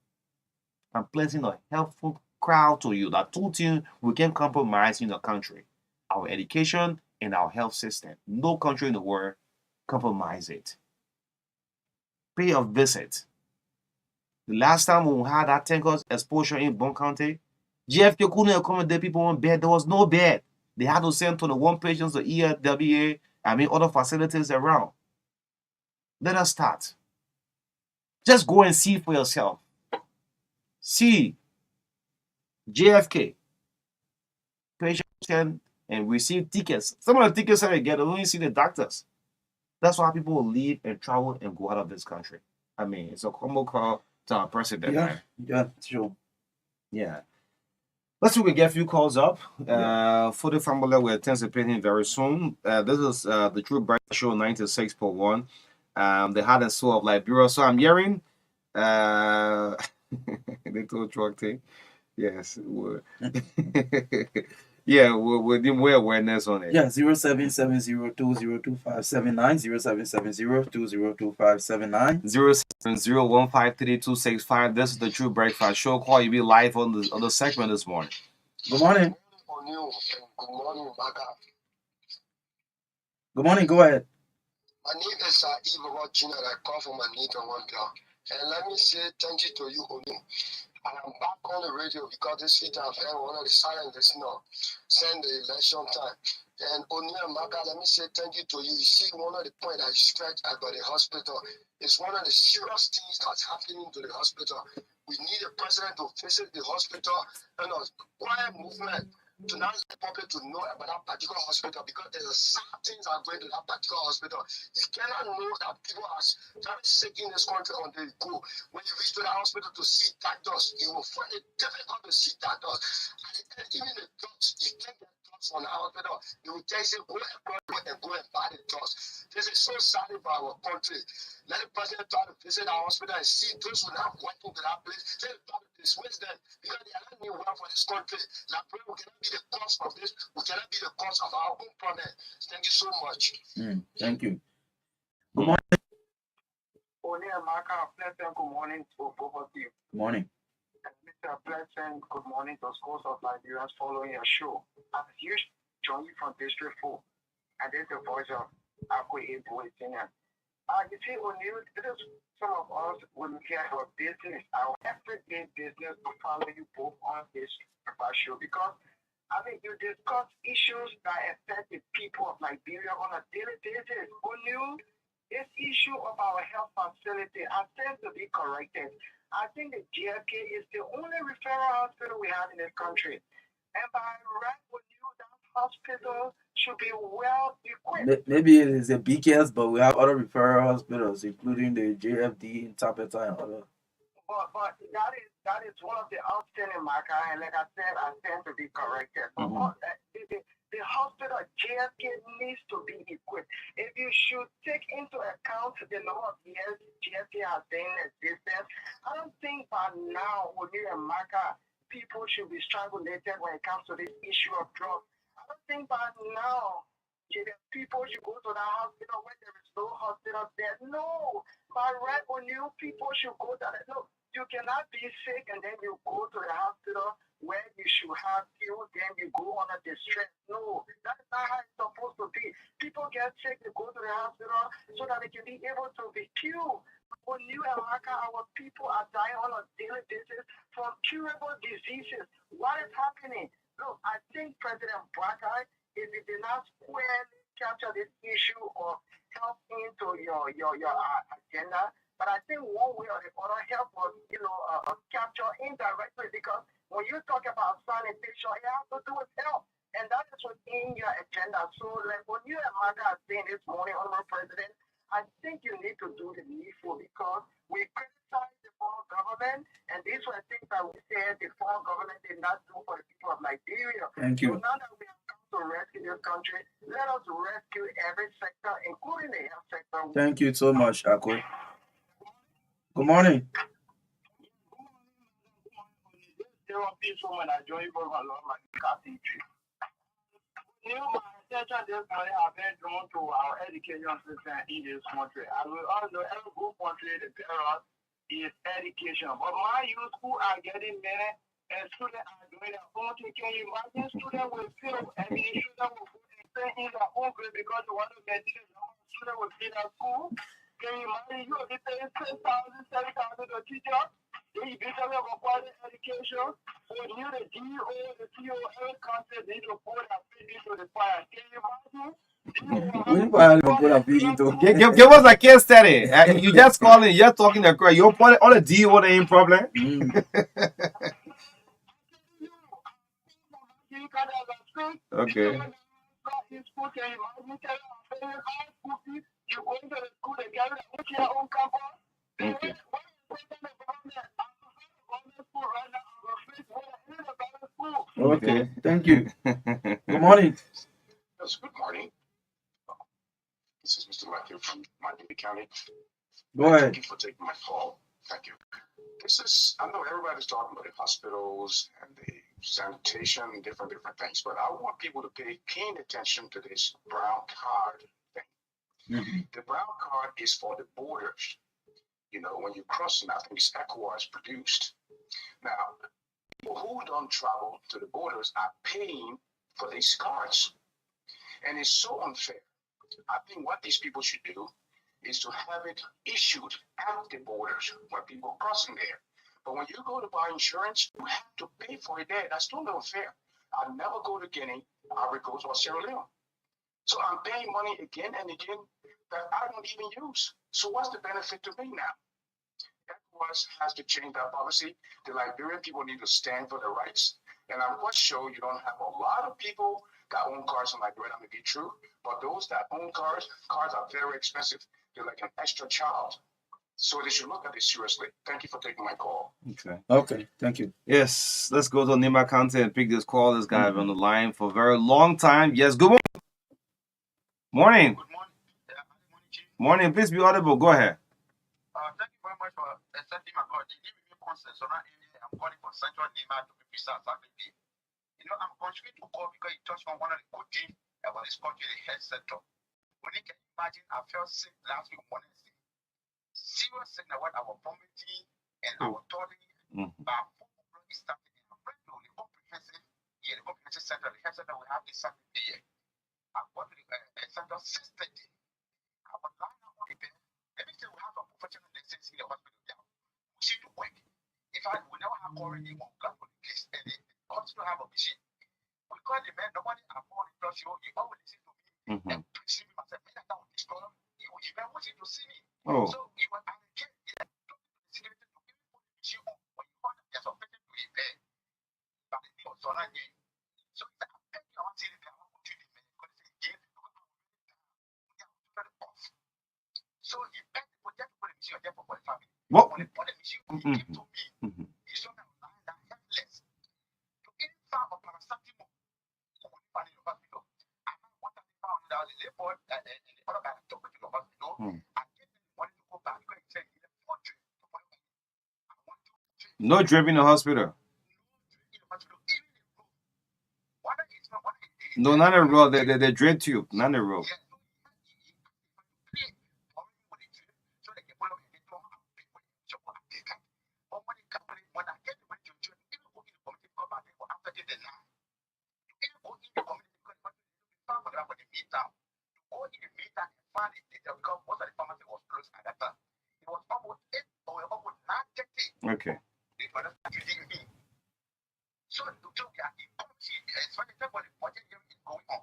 I'm placing a helpful crowd to you that two things we can compromise in the country: our education and our health system. No country in the world compromise it. Pay a visit. The last time when we had that tankers exposure in Bon County, GFK couldn't accommodate people on bed. There was no bed. They had to send 21 patients to ELWA, other facilities around. Let us start. Just go and see for yourself. See JFK patients and receive tickets. Some of the tickets that they get, they don't even see the doctors. That's why people will leave and travel and go out of this country. It's a combo call to our president, man. Yeah, sure. Yeah. Let's see if we get a few calls up. For the family, we're anticipating very soon. This is the True Bright Show 96.1. The heart and soul of Liberia. So I'm hearing the tow truck thing. Yes. Yeah, we're doing more awareness on it. Yeah, 0770202579, 0770202579. 070153265. This is the True Breakfast Show. Call you be live on the segment this morning. Good morning. Good morning, Marka. Good morning. Go ahead. My name is Eva Jr. I call from Anita One Block. And let me say thank you to you, Onu. And I'm back on the radio because this week I've heard one of the silent listeners send the election time. And Onu and Marka, let me say thank you to you. You see, one of the points I stretched about the hospital is one of the serious things that's happening to the hospital. We need the president to visit the hospital and a quiet movement to not let people to know about that particular hospital because there's a sad things are going to that particular hospital. You cannot know that people are very sick in this country until you go. When you reach to the hospital to see doctors, you will find it difficult to see doctors. And even the drugs, you can't get drugs from the hospital. They will tell you, go and buy the drugs. This is so sad for our country. Let the president try to visit our hospital and see those who are not working to that place. Let him try to dismiss them because they are not new well for this country. Like, we cannot be the cause of this. We cannot be the cause of our own problem. Thank you so much. Thank you. Good morning, Marka. Pleasant good morning to both of you. Good morning. Mr. Pleasant, good morning to schools of Nigerians following your show. I'm a huge join you from District 4. And this is the voice of Akwe Ebo Senior. You see, O'Neill, it is some of us will look at our business, our everyday business to follow you both on this show because you discuss issues that affect the people of Liberia on a daily basis. O'Neill, this issue of our health facility, I tend to be corrected. I think the GFK is the only referral hospital we have in this country. And by right, O'Neill, that hospital should be well equipped. Maybe it is a BKS, but we have other referral hospitals, including the JFD, Interpreter, and other. But that is one of the outstanding Marka, and like I said, I tend to be corrected. But the hospital JFK needs to be equipped. If you should take into account the number of years JFK has been in existence, I don't think by now, O'Neill and Marka, people should be strangulated when it comes to this issue of drugs. I don't think by now people should go to the hospital when there is no hospital there. No, by right, O'Neill, people should go to that. No, you cannot be sick and then you go to the hospital where you should have you, then you go on a distress. No, that's not how it's supposed to be. People get sick, they go to the hospital so that they can be able to be cured. O'Neill and Marka, our people are dying on a daily basis from curable diseases. What is happening? Look, I think President Marka, if you did not squarely capture this issue of health into your agenda, but I think one way or the other help was, capture indirectly because when you talk about sanitation, it has to do with health, and that is within your agenda. So, like what you and Marka are saying this morning, Honorable President, I think you need to do the needful because we criticize the former government, and these were things that we said the former government did not do for the people of Liberia. Thank you. So now that we have come to rescue this country, let us rescue every sector, including the health sector. Thank you so much, Akwe. Good morning. My attention this morning have been drawn to our education system in this country. As we all know, every good country, the better is education. But my youth school are getting many, and students are doing their own thing. Can you imagine students will fail, and the students will go and stay in their own grade because they want to get teachers. Students will be at school. Can you imagine you will be paying 10,000, 7,000 to teacher? Then you be talking about quality education. So you the GO, the CO, every concept need to put their feet into the fire. Can you imagine? We probably will put a feet into. Give us a case study. You just calling, you're talking the crowd. You're putting all the DO ain't problem. Okay. Okay. Okay, thank you. Good morning. Yes, good morning. This is Mr. Matthew from Miami County. Go ahead. Thank you for taking my call. Thank you. I know everybody's talking about the hospitals and the sanitation and different things, but I want people to pay keen attention to this brown card thing. Mm-hmm. The brown card is for the borders. You know, when you cross, I think it's ECOWAS produced. Now, people who don't travel to the borders are paying for these cards. And it's so unfair. I think what these people should do is to have it issued at the borders when people crossing there. But when you go to buy insurance, you have to pay for it there. That's totally unfair. I never go to Guinea, Ivory Coast, or Sierra Leone. So I'm paying money again and again that I don't even use. So what's the benefit to me now? ECOWAS has to change that policy. The Liberian people need to stand for their rights. And I'm quite sure you don't have a lot of people that own cars in Liberia. That may be true, but those that own cars are very expensive. They're like an extra child. So they should look at this seriously. Thank you for taking my call. Okay, thank you. Yes, let's go to Nima County and pick this call. This guy on the line for a very long time. Yes, good morning. Morning. Good morning. Yeah, good morning, Chief. Morning. Please be audible. Go ahead. Thank you very much for accepting my call. They give me consent, so now I'm calling for Central Nima to be precise. You know, I'm contributing to call because it touched on one of the good things about this country, the health sector. When you can imagine, I felt sick last week morning. Serious sickness, what our vomiting and our toiling, our food is starting. I'm afraid to the comprehensive center, the health center, we have this Saturday here. I've got to the center 6:30. I was lying on the bed. Let me say we have a professional nurses in the hospital now. We see to work. In fact, we never have already one gun for the case, and the hospital have a machine. We call the man, nobody afford to trust you. You always listen to me and see me myself. Man, I don't want this problem. You even want you to see me. Oh. So you were allocated to the security to give you the machine on when you find that there's a person to repair. But it's not so not yet. So it's like, I beg you, I want to see the man. I want you to man. Because it's again, because I'm really off. So he begged the project to put the machine on there for 45 minutes. What? When he put the machine on, he came to me. He saw me lying down helpless. To any form of paracetamol, who would find in the hospital. I found $1,500 in the board and the other guy took me to the hospital. I gave them the money to go back because he said he had no drip to put it. I want to drip. No drip in the hospital. No, not a roll. The drip tube, not a roll. Okay. So we are in policy, as far as the budget is going on.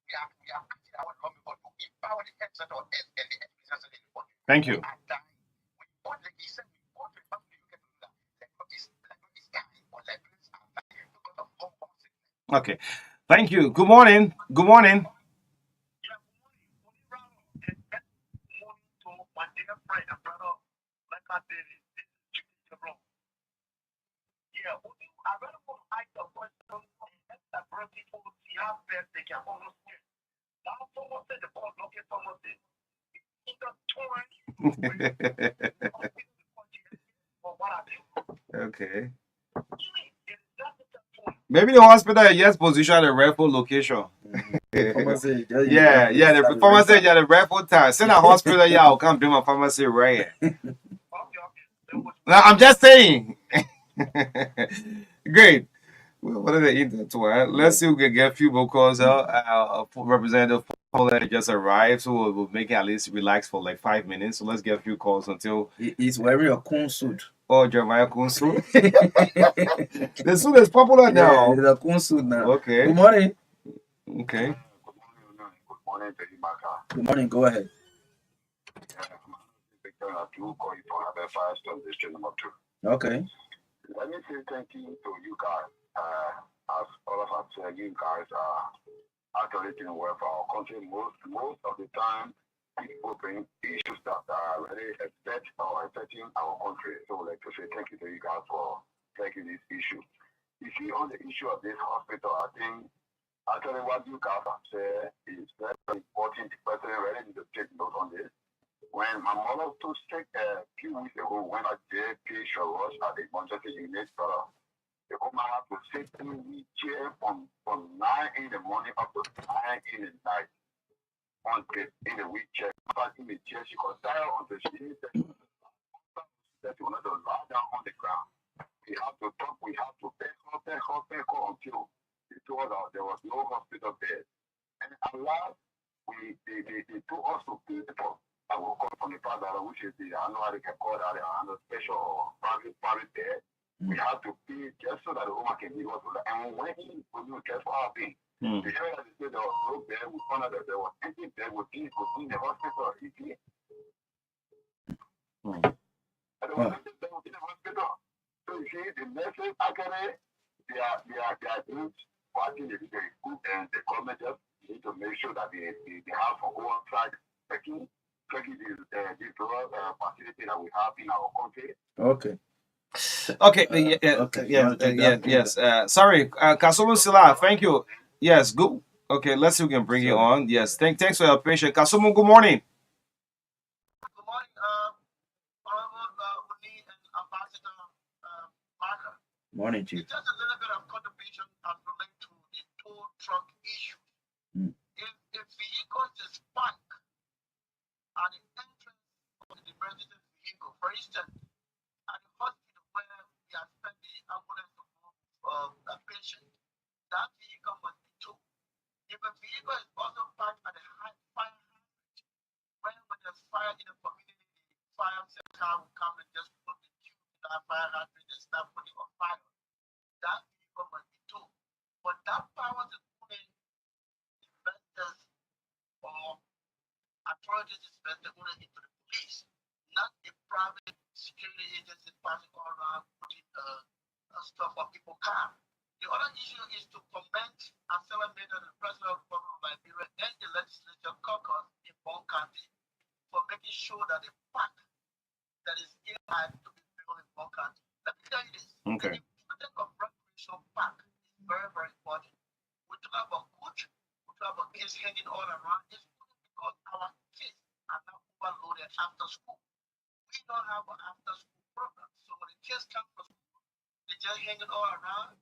We are acting our government to empower the health sector and the education sector in the country. Thank you. Okay. Thank you. Good morning. Good morning. Okay. Maybe the hospital is just positioned at a rightful location. Pharmacy, Yeah, the pharmacy, yeah, the rightful time. Send a hospital, yeah, I'll come bring my pharmacy right here. No, I'm just saying. Great. What are they intertwined? Let's see if we can get a few more calls out. Representative Paulette just arrived, so we'll make it at least relax for like 5 minutes. So let's get a few calls until. He's wearing a coon suit. Oh, Jeremiah Kunsu. The suit is popular now. Yeah, it's a coon suit now. Okay. Good morning. Okay. Good morning to you, Marka. Good morning. Go ahead. I do call you for have a 5-star district number 2. Okay. Let me say thank you to you guys. As all of us say, you guys are actually doing well for our country. Most of the time, people bring issues that are really affecting our country. So, like to say thank you to you guys for taking this issue. You see, on the issue of this hospital, I think actually what you guys have said is very important. The president really needs to take note on this. When my mother took sick a few weeks ago, when I did patient rush at the emergency unit, the woman had to sit in the wheelchair from 9 in the morning up to 9 in the night. In the wheelchair, in the chair, she got tired until she didn't that she wanted to lie down on the ground. We have to talk, we have to beg her until they told us there was no hospital bed. And at last, they told us to pay for. I will come from the father, which is the, I know how they can call that, a special or private bed. We have to pay just so that the woman can be able to. And when we care for our being, the area that they said there was no bed, we found out that there was empty bed within the hospital. You see? There was empty bed within the hospital. So you see, the nurses actually, they are doing what I think they do very good, and the government just need to make sure that they have for go outside taking this facility that we have in our country. Okay. Yes. Sorry, Kasolo Sila, thank you. Yes, good. Okay, let's see if we can bring you on. Yes, thanks for your patience. Kasumu, good morning. Good morning, Honorable Uni and Ambassador Marka. Morning, Chief. Just a little bit of contribution as related to the tow truck issue. If vehicles is parked at the entrance of the emergency vehicle, for instance, at the hospital where we are sending ambulance to move a patient, that vehicle must be towed. If a vehicle is also parked at a high fire hazard, when there's fire in the community, the fire car will come and just put the tube in that fire hazard and start putting on fire. That vehicle must be towed. But that power is putting investors or authorities is invested only into the police, not the private security agencies passing all around putting stuff on people's car. The other issue is to commend and celebrate the President of the Republic of Liberia and the legislature caucus in Bon County for making sure that the park that is earmarked to be built in Bon County. Let me tell you this. Okay. The importance of recreational park is very, very important. We talk about coach, we talk about kids hanging all around. It's because our kids are not overloaded after school. We don't have an after school program. So when the kids come from school, they're just hanging all around,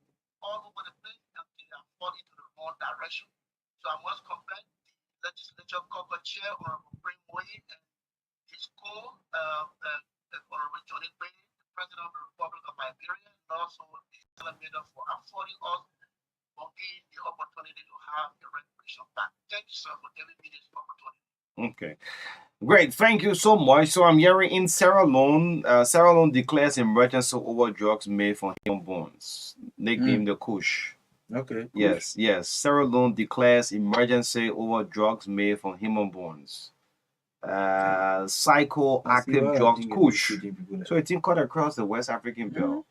all over the place, and they are falling into the wrong direction. So I must commend the legislature caucus chair, Honorable Prince Moyi, and his Honorable Johnny Bay, the President of the Republic of Liberia, and also the senator for affording us for giving the opportunity to have the recreation back. Thank you, sir, for giving me this opportunity. Okay. Great, thank you so much. So I'm hearing in Sierra Leone, Sierra Leone declares emergency over drugs made from human bones, nicknamed the Kush. Okay. Yes. Sierra Leone declares emergency over drugs made from human bones. Psychoactive drugs, Kush. So it's in cut across the West African belt.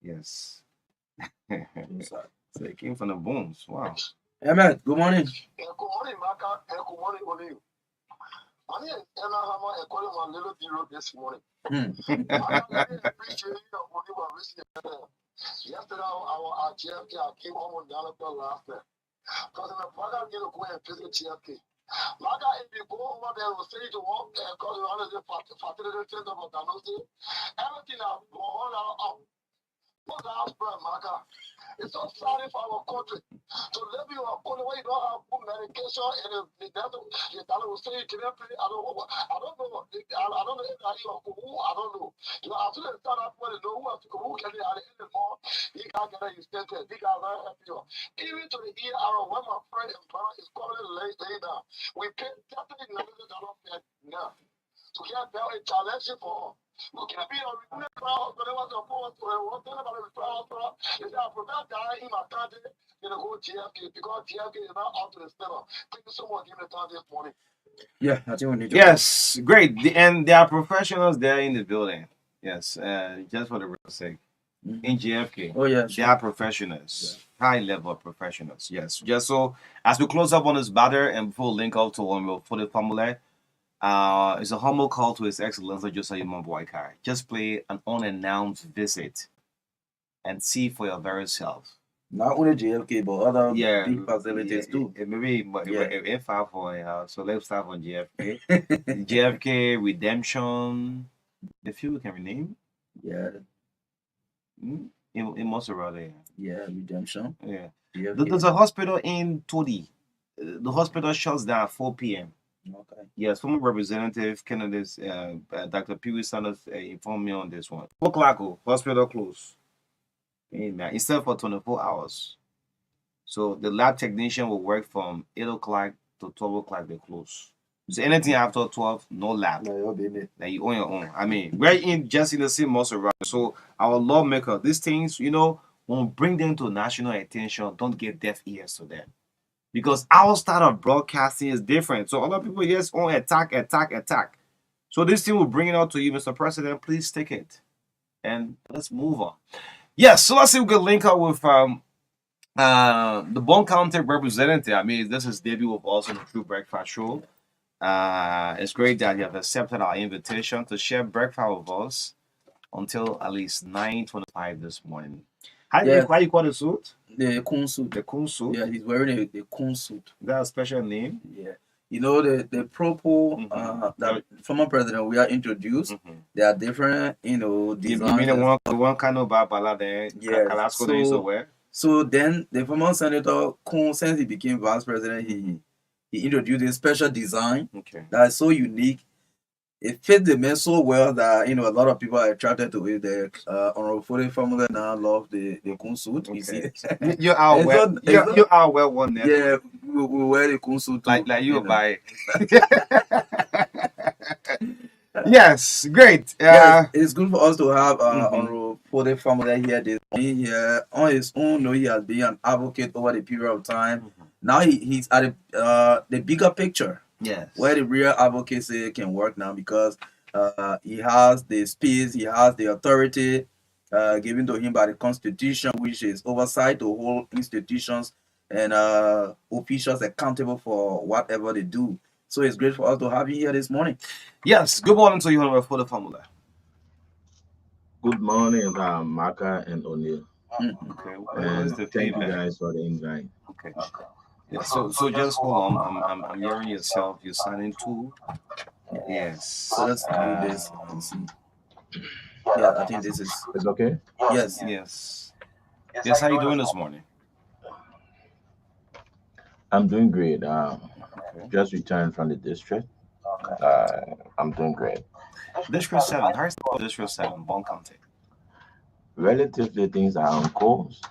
Yes. So it came from the bones. Wow. Ahmed, good morning. Good morning, Marka, and good morning, O'Neill. I need Hammer and calling my little zero this morning. I really appreciate you. Yesterday, our GFK, I came home on the last night. Because my brother didn't go and visit GFK. Marka, if you go over there, will say to walk and call you on the facility center of Danusi. Everything I've gone up. What's the house brand, Marka? It's so sorry for our country. To live in a country where you don't have good medication and the devil, the dollar will say you can pay. I don't know. I don't know. I don't know if I who. I don't know. You know, after they start up, when they know who can they at the end of the month, he can't get his sentence. He got very happy. Even to the ER, when my friend and brother is calling late now, we pay $30 now. So he had a challenge for. We can be a recruiter house, but it was a poor to one thing about a referral is that for that guy in my country, you know, go TFK because TFK is not up to the standard. Thank you so much, give me the time this morning. Yeah, I think we need to. Yes, great. And there are professionals there in the building. Yes, just for the real sake. In GFK, Oh yeah, they sure. are professionals, high level professionals. Yes, just so as we close up on this matter and before we link up to one we'll put the formula. It's a humble call to His Excellency Josiah Boykai. Just play an unannounced visit and see for your very self. Not only JFK, but other Yeah, big facilities too. maybe Yeah. if for so let's start on JFK. JFK Redemption. The few we can rename. Yeah, In Montserrat. yeah, Redemption. Yeah. JFK. There's a hospital in Todi. The hospital shuts down at 4 p.m. Okay. Yes, former representative candidates, Dr. Pee Wee Sanders informed me on this one. 4 o'clock, hospital closed. Amen. Instead for 24 hours. So the lab technician will work from 8 o'clock to 12 o'clock, they close. So anything after 12, no lab. No, you'll be in it. That you own your own. I mean, we're in just in the same muscle, right? So our lawmaker, these things, when we bring them to national attention, don't get deaf ears to them. Because our style of broadcasting is different. So a lot of people just on attack. So this thing will bring it out to you, Mr. President. Please take it. And let's move on. Yes, so let's see if we can link up with the Bon County representative. I mean, this is debut with us on the True Breakfast Show. It's great that you have accepted our invitation to share breakfast with us until at least 9:25 this morning. How do you call the suit? The coon suit. The coon suit? Yeah, he's wearing a coon suit. Is that a special name? Yeah. You know, the propo that former president we are introduced, they are different, designs. You mean the one kind of babala there? Yeah. So then the former senator Kun, since he became vice president, he introduced a special design that is so unique. It fit the man so well that a lot of people are attracted to it. The honorable Fode family now love the Kun suit. You see, you are well one there. Yeah, we wear the Kun suit too, like you buy. Yes, great. Yes, it's good for us to have honorable Fode family here. This here on his own. He has been an advocate over the period of time. Now he's at the bigger picture. Yes. Where the real advocacy can work now because he has the space, he has the authority given to him by the Constitution, which is oversight to hold institutions and officials accountable for whatever they do. So it's great for us to have you here this morning. Yes. Good morning to you, Honorable for the formula. Good morning, Marka and O'Neill. Okay. And thank you guys for the invite. Okay. Yeah, so just hold on. I'm hearing yourself. You're signing too. Yes. So let's do this and see. Yeah, I think this is. It's okay. Yes. Yes. Yes. How you doing this morning? I'm doing great. Just returned from the district. I'm doing great. District 7. How's District 7, Bon County? Relatively, things are on course.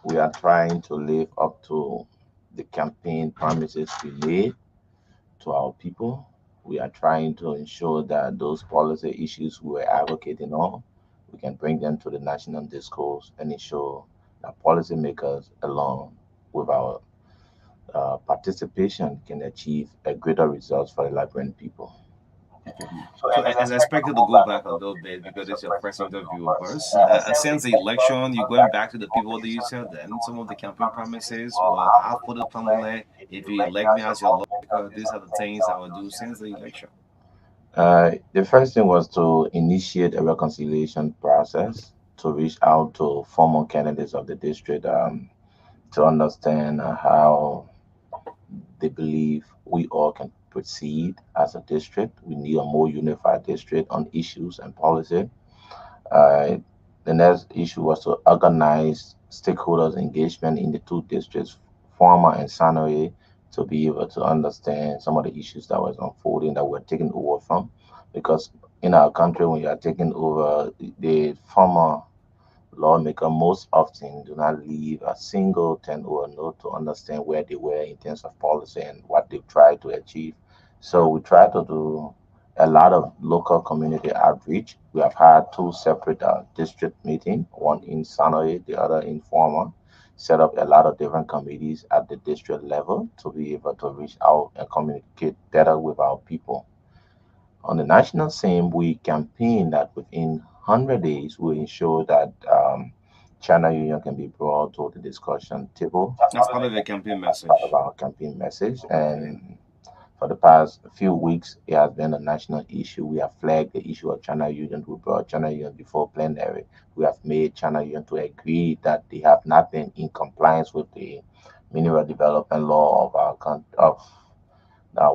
We are trying to live up to the campaign promises we made to our people. We are trying to ensure that those policy issues we were advocating on, we can bring them to the national discourse and ensure that policymakers, along with our participation, can achieve a greater results for the Liberian people. So as I expected to go back a little bit because it's your first interview of us. Since the election, you're going back to the people that you said then some of the campaign promises. Well, I'll put it on if you elect me as your lawmaker, these are the things I will do since the election. The first thing was to initiate a reconciliation process to reach out to former candidates of the district to understand how they believe we all can proceed as a district. We need a more unified district on issues and policy. The next issue was to organize stakeholders' engagement in the two districts, Former and Sanoye, to be able to understand some of the issues that was unfolding that were taken over from. Because in our country, when you are taking over, the former lawmaker most often do not leave a single 10 or note to understand where they were in terms of policy and what they've tried to achieve. So we try to do a lot of local community outreach. We have had two separate district meetings, one in Sanoye, the other in Former. Set up a lot of different committees at the district level to be able to reach out and communicate better with our people. On the national scene, we campaign that within 100 days, we ensure that China Union can be brought to the discussion table. That's part of your campaign That's part of message. our campaign message. Okay. And for the past few weeks, it has been a national issue. We have flagged the issue of China Union. We brought China Union before plenary. We have made China Union to agree that they have not been in compliance with the mineral development law of our of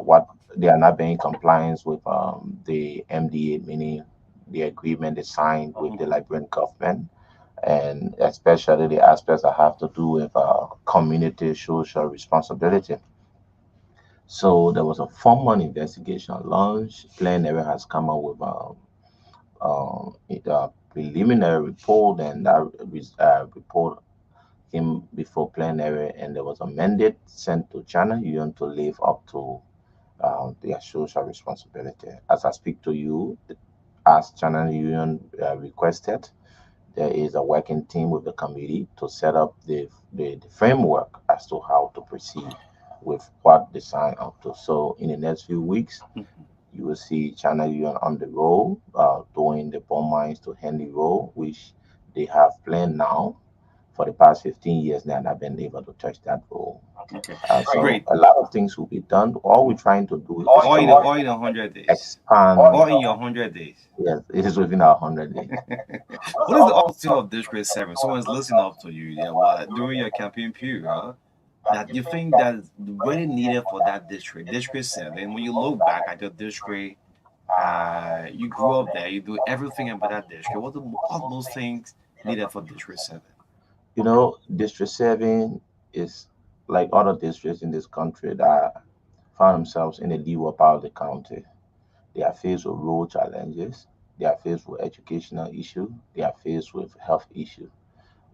what they are not being in compliance with the MDA, meaning the agreement they signed with the Mhm. Liberian government, and especially the aspects that have to do with community social responsibility. So there was a formal investigation launched. Plenary has come up with a preliminary report, and that report came before plenary, and there was a mandate sent to China Union to live up to their social responsibility. As I speak to you, as China Union requested, there is a working team with the committee to set up the framework as to how to proceed with what they sign up to. So in the next few weeks, Mhm. you will see China Union on the road, doing the bomb mines to Henry Road, which they have planned now. For the past 15 years, they have not been able to touch that road. Okay. So Great. a lot of things will be done. All we're Mhm. trying to do is All in to 100 days. expand. All in your 100 days. Yes, it is within our 100 days. What is the objective of District 7? Someone's listening up to you. Yeah, what during your campaign period, huh? That you think that is really needed for that district, District 7. When you look back at your district, you grew up there, you do everything about that district. What the utmost things needed for District 7? You know, District 7 is like other districts in this country that find themselves in the leeward part of the county. They are faced with road challenges. They are faced with educational issue. They are faced with health issue.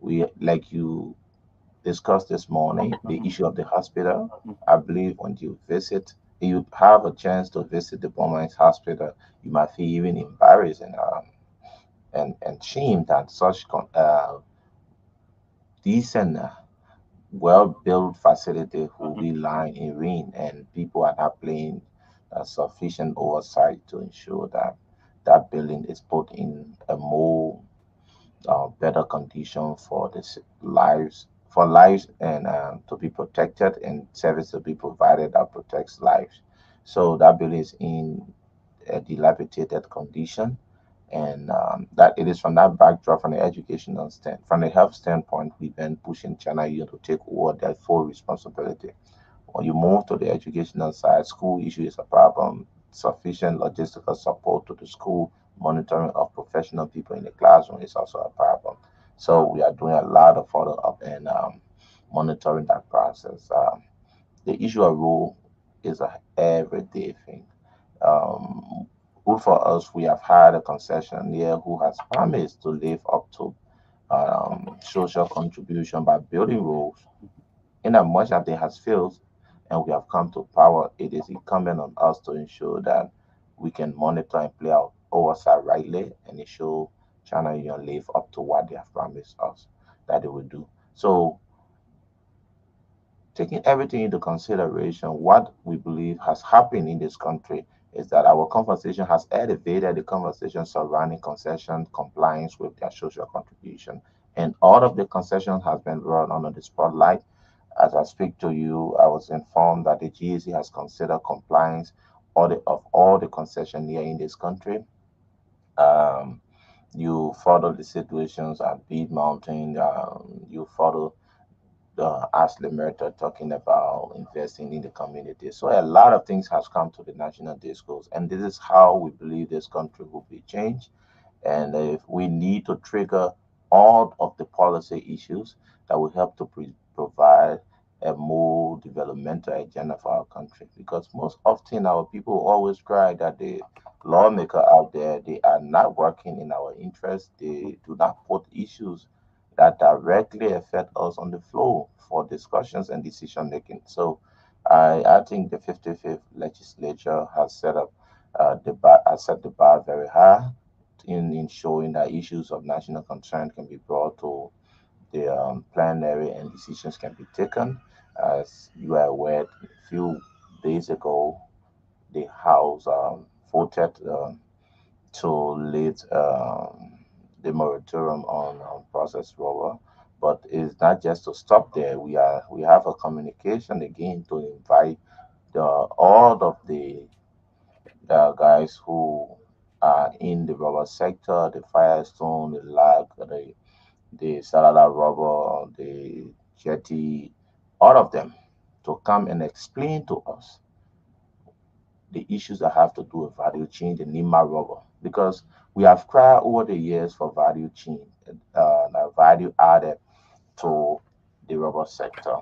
We, like you discussed this morning, the Mhm. issue of the hospital. Mhm. I believe when you visit, you have a chance to visit the Beaumont's hospital, you might feel even embarrassed and shame that such decent, well-built facility will be lying in ruin, and people are not paying sufficient oversight to ensure that that building is put in a more better condition for this lives for lives and to be protected and service to be provided that protects lives. So that building is in a dilapidated condition, and that it is from that backdrop, from the educational stand, from the health standpoint, we've been pushing China U to take over that full responsibility. When you move to the educational side, school issue is a problem. Sufficient logistical support to the school, monitoring of professional people in the classroom is also a problem. So we are doing a lot of follow up and monitoring that process. The issue of rule is a everyday thing. Um, Good for us, we have had a concessionaire who has promised to live up to social contribution by building roads. In as much as it has failed and we have come to power, it is incumbent on us to ensure that we can monitor and play our oversight rightly and ensure China Union live up to what they have promised us that they will do. So, taking everything into consideration, what we believe has happened in this country is that our conversation has elevated the conversation surrounding concession compliance with their social contribution. And all of the concessions has been brought under the spotlight. As I speak to you, I was informed that the GAC has considered compliance of all the concessionaire in this country. Um, you follow the situations at Bede Mountain. You follow the Ashley Mercer talking about investing in the community. So a lot of things has come to the national discourse, and this is how we believe this country will be changed. And if we need to trigger all of the policy issues that will help to provide a more developmental agenda for our country. Because most often our people always cry that the lawmaker out there, they are not working in our interest. They do not put issues that directly affect us on the floor for discussions and decision making. So I think the 55th legislature has set up the bar, has set the bar very high in showing that issues of national concern can be brought to the plenary and decisions can be taken. As you are aware, a few days ago, the House voted to lift the moratorium on processed rubber. But it's not just to stop there. We have a communication again to invite all of the guys who are in the rubber sector, the Firestone, the Lag, the Salada Rubber, the Jetty, all of them to come and explain to us the issues that have to do with value chain, the Nima rubber, because we have cried over the years for value chain, value added to the rubber sector.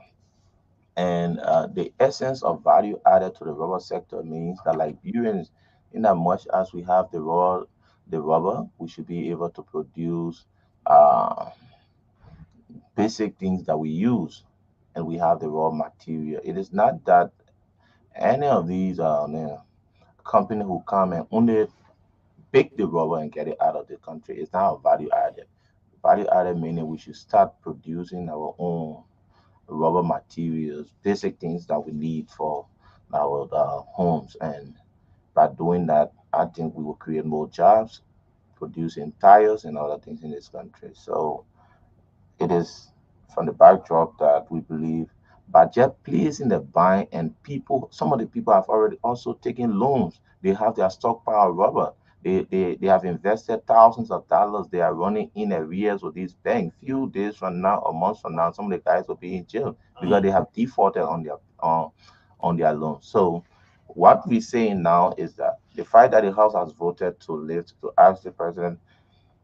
And the essence of value added to the rubber sector means that Liberians, in as much as we have the rubber, we should be able to produce uh, basic things that we use, and we have the raw material. It is not that any of these company who come and only pick the rubber and get it out of the country. It's not a value added. Value added meaning we should start producing our own rubber materials, basic things that we need for our homes. And by doing that, I think we will create more jobs, producing tires and other things in this country. So it is from the backdrop that we believe budget plays in the buying, and people, some of the people have already also taken loans. They have their stockpile of rubber. They have invested thousands of dollars. They are running in arrears with these banks. Few days from now or months from now, some of the guys will be in jail because they have defaulted on their loans. So what we're saying now is that the fact that the House has voted to lift to ask the president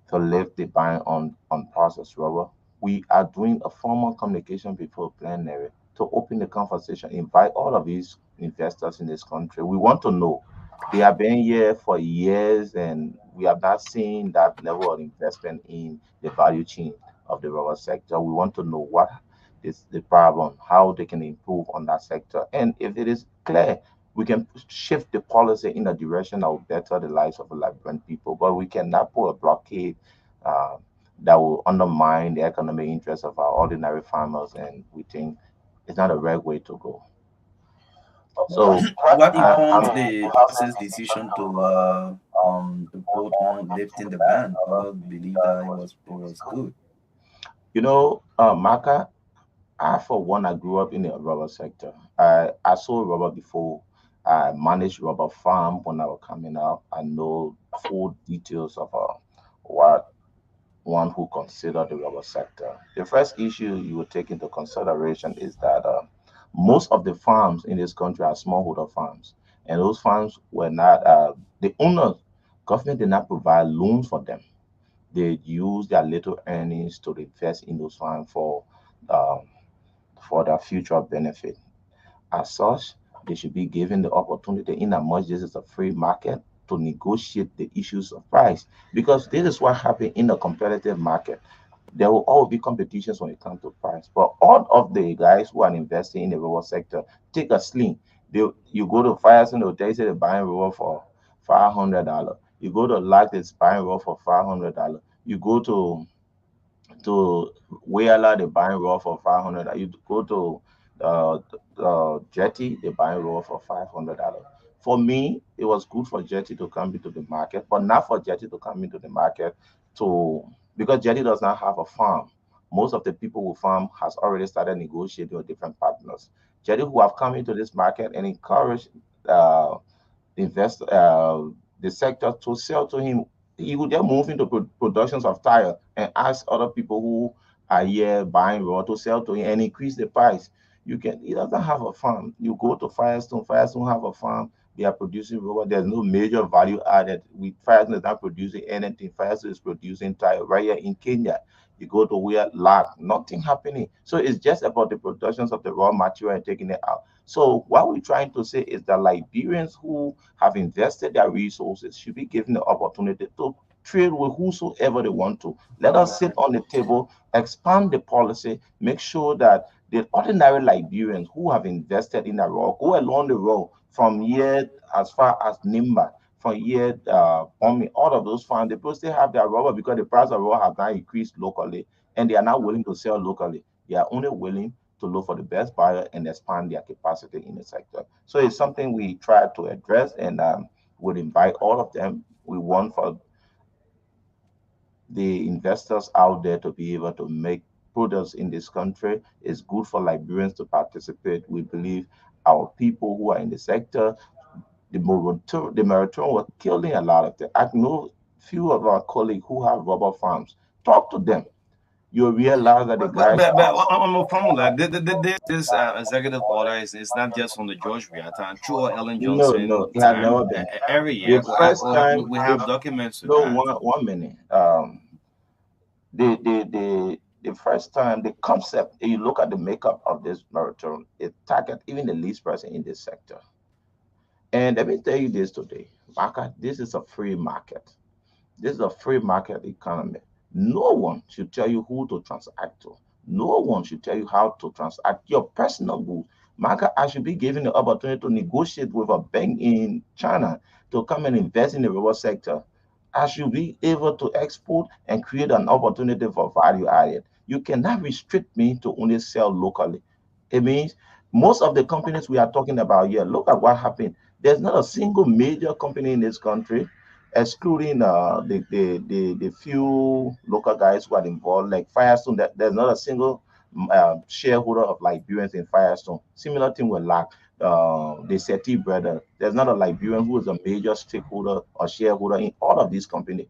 to lift the ban on processed rubber. We are doing a formal communication before plenary to open the conversation, invite all of these investors in this country. We want to know. They have been here for years and we have not seen that level of investment in the value chain of the rubber sector. We want to know what is the problem, how they can improve on that sector. And if it is clear, we can shift the policy in a direction that will better the lives of the Liberian people. But we cannot put a blockade uh, that will undermine the economic interests of our ordinary farmers, and we think it's not a right way to go. So What informed I'm the House's decision to vote on lifting the ban? What believe that it was good? Marka, I for one, I grew up in the rubber sector. I saw rubber before. I managed rubber farm when I was coming up. I know full details of what one who consider the rubber sector. The first issue you would take into consideration is that most of the farms in this country are smallholder farms, and those farms were not the owners. Government did not provide loans for them. They use their little earnings to invest in those farms um, for their future benefit. As such, they should be given the opportunity, in as much this is a free market, to negotiate the issues of price. Because this is what happens in a competitive market. There will always be competitions when it comes to price. But all of the guys who are investing in the rural sector take a sling. You go to Firestone, they'll tell you say they're buying rural for $500. You go to Lac, it's buying rural for $500. You go to Wheeler, they buying raw for 500. You go to Jetty, they buying raw for $500. For me, it was good for Jetty to come into the market, but not for Jetty to come into the market to because Jetty does not have a farm. Most of the people who farm has already started negotiating with different partners. Jetty who have come into this market and encouraged uh, invest the sector to sell to him. He would then move into productions of tire and ask other people who are here buying raw to sell to him and increase the price. You can. He doesn't have a farm. You go to Firestone. Firestone have a farm. They are producing rubber. There's no major value added. Firestone is not producing anything. Firestone is producing tire right here in Kenya. You go to where lag, nothing happening. So it's just about the productions of the raw material and taking it out. So what we're trying to say is that Liberians who have invested their resources should be given the opportunity to trade with whosoever they want to. Let us sit on the table, expand the policy, make sure that the ordinary Liberians who have invested in the raw go along the road from here as far as Nimba, from here, Bombay, all of those farms, they people still have their rubber because the price of rubber has now increased locally and they are not willing to sell locally. They are only willing to look for the best buyer and expand their capacity in the sector. So it's something we try to address and would invite all of them. We want for the investors out there to be able to make products in this country. It's good for Liberians to participate. We believe our people who are in the sector, the moratorium were killing a lot of them. I know few of our colleagues who have rubber farms. Talk to them. You'll realize that the guys But are I'm a formula. This executive order is not just on the George Weah time. Through Ellen no, no, Johnson it has time, never been. every The year first time, we the have documents to no that. one minute. The first time the concept, you look at the makeup of this marathon, it target even the least person in this sector. And let me tell you this today, Marka, this is a free market. This is a free market economy. No one should tell you who to transact to. No one should tell you how to transact your personal goods. Market, I should be given the opportunity to negotiate with a bank in China to come and invest in the rubber sector. I should be able to export and create an opportunity for value added. You cannot restrict me to only sell locally. It means most of the companies we are talking about here, look at what happened. There's not a single major company in this country excluding the few local guys who are involved, like Firestone, there's not a single shareholder of Liberians in Firestone. Similar thing with LAC, the Seti brother. There's not a Liberian who is a major stakeholder or shareholder in all of these companies.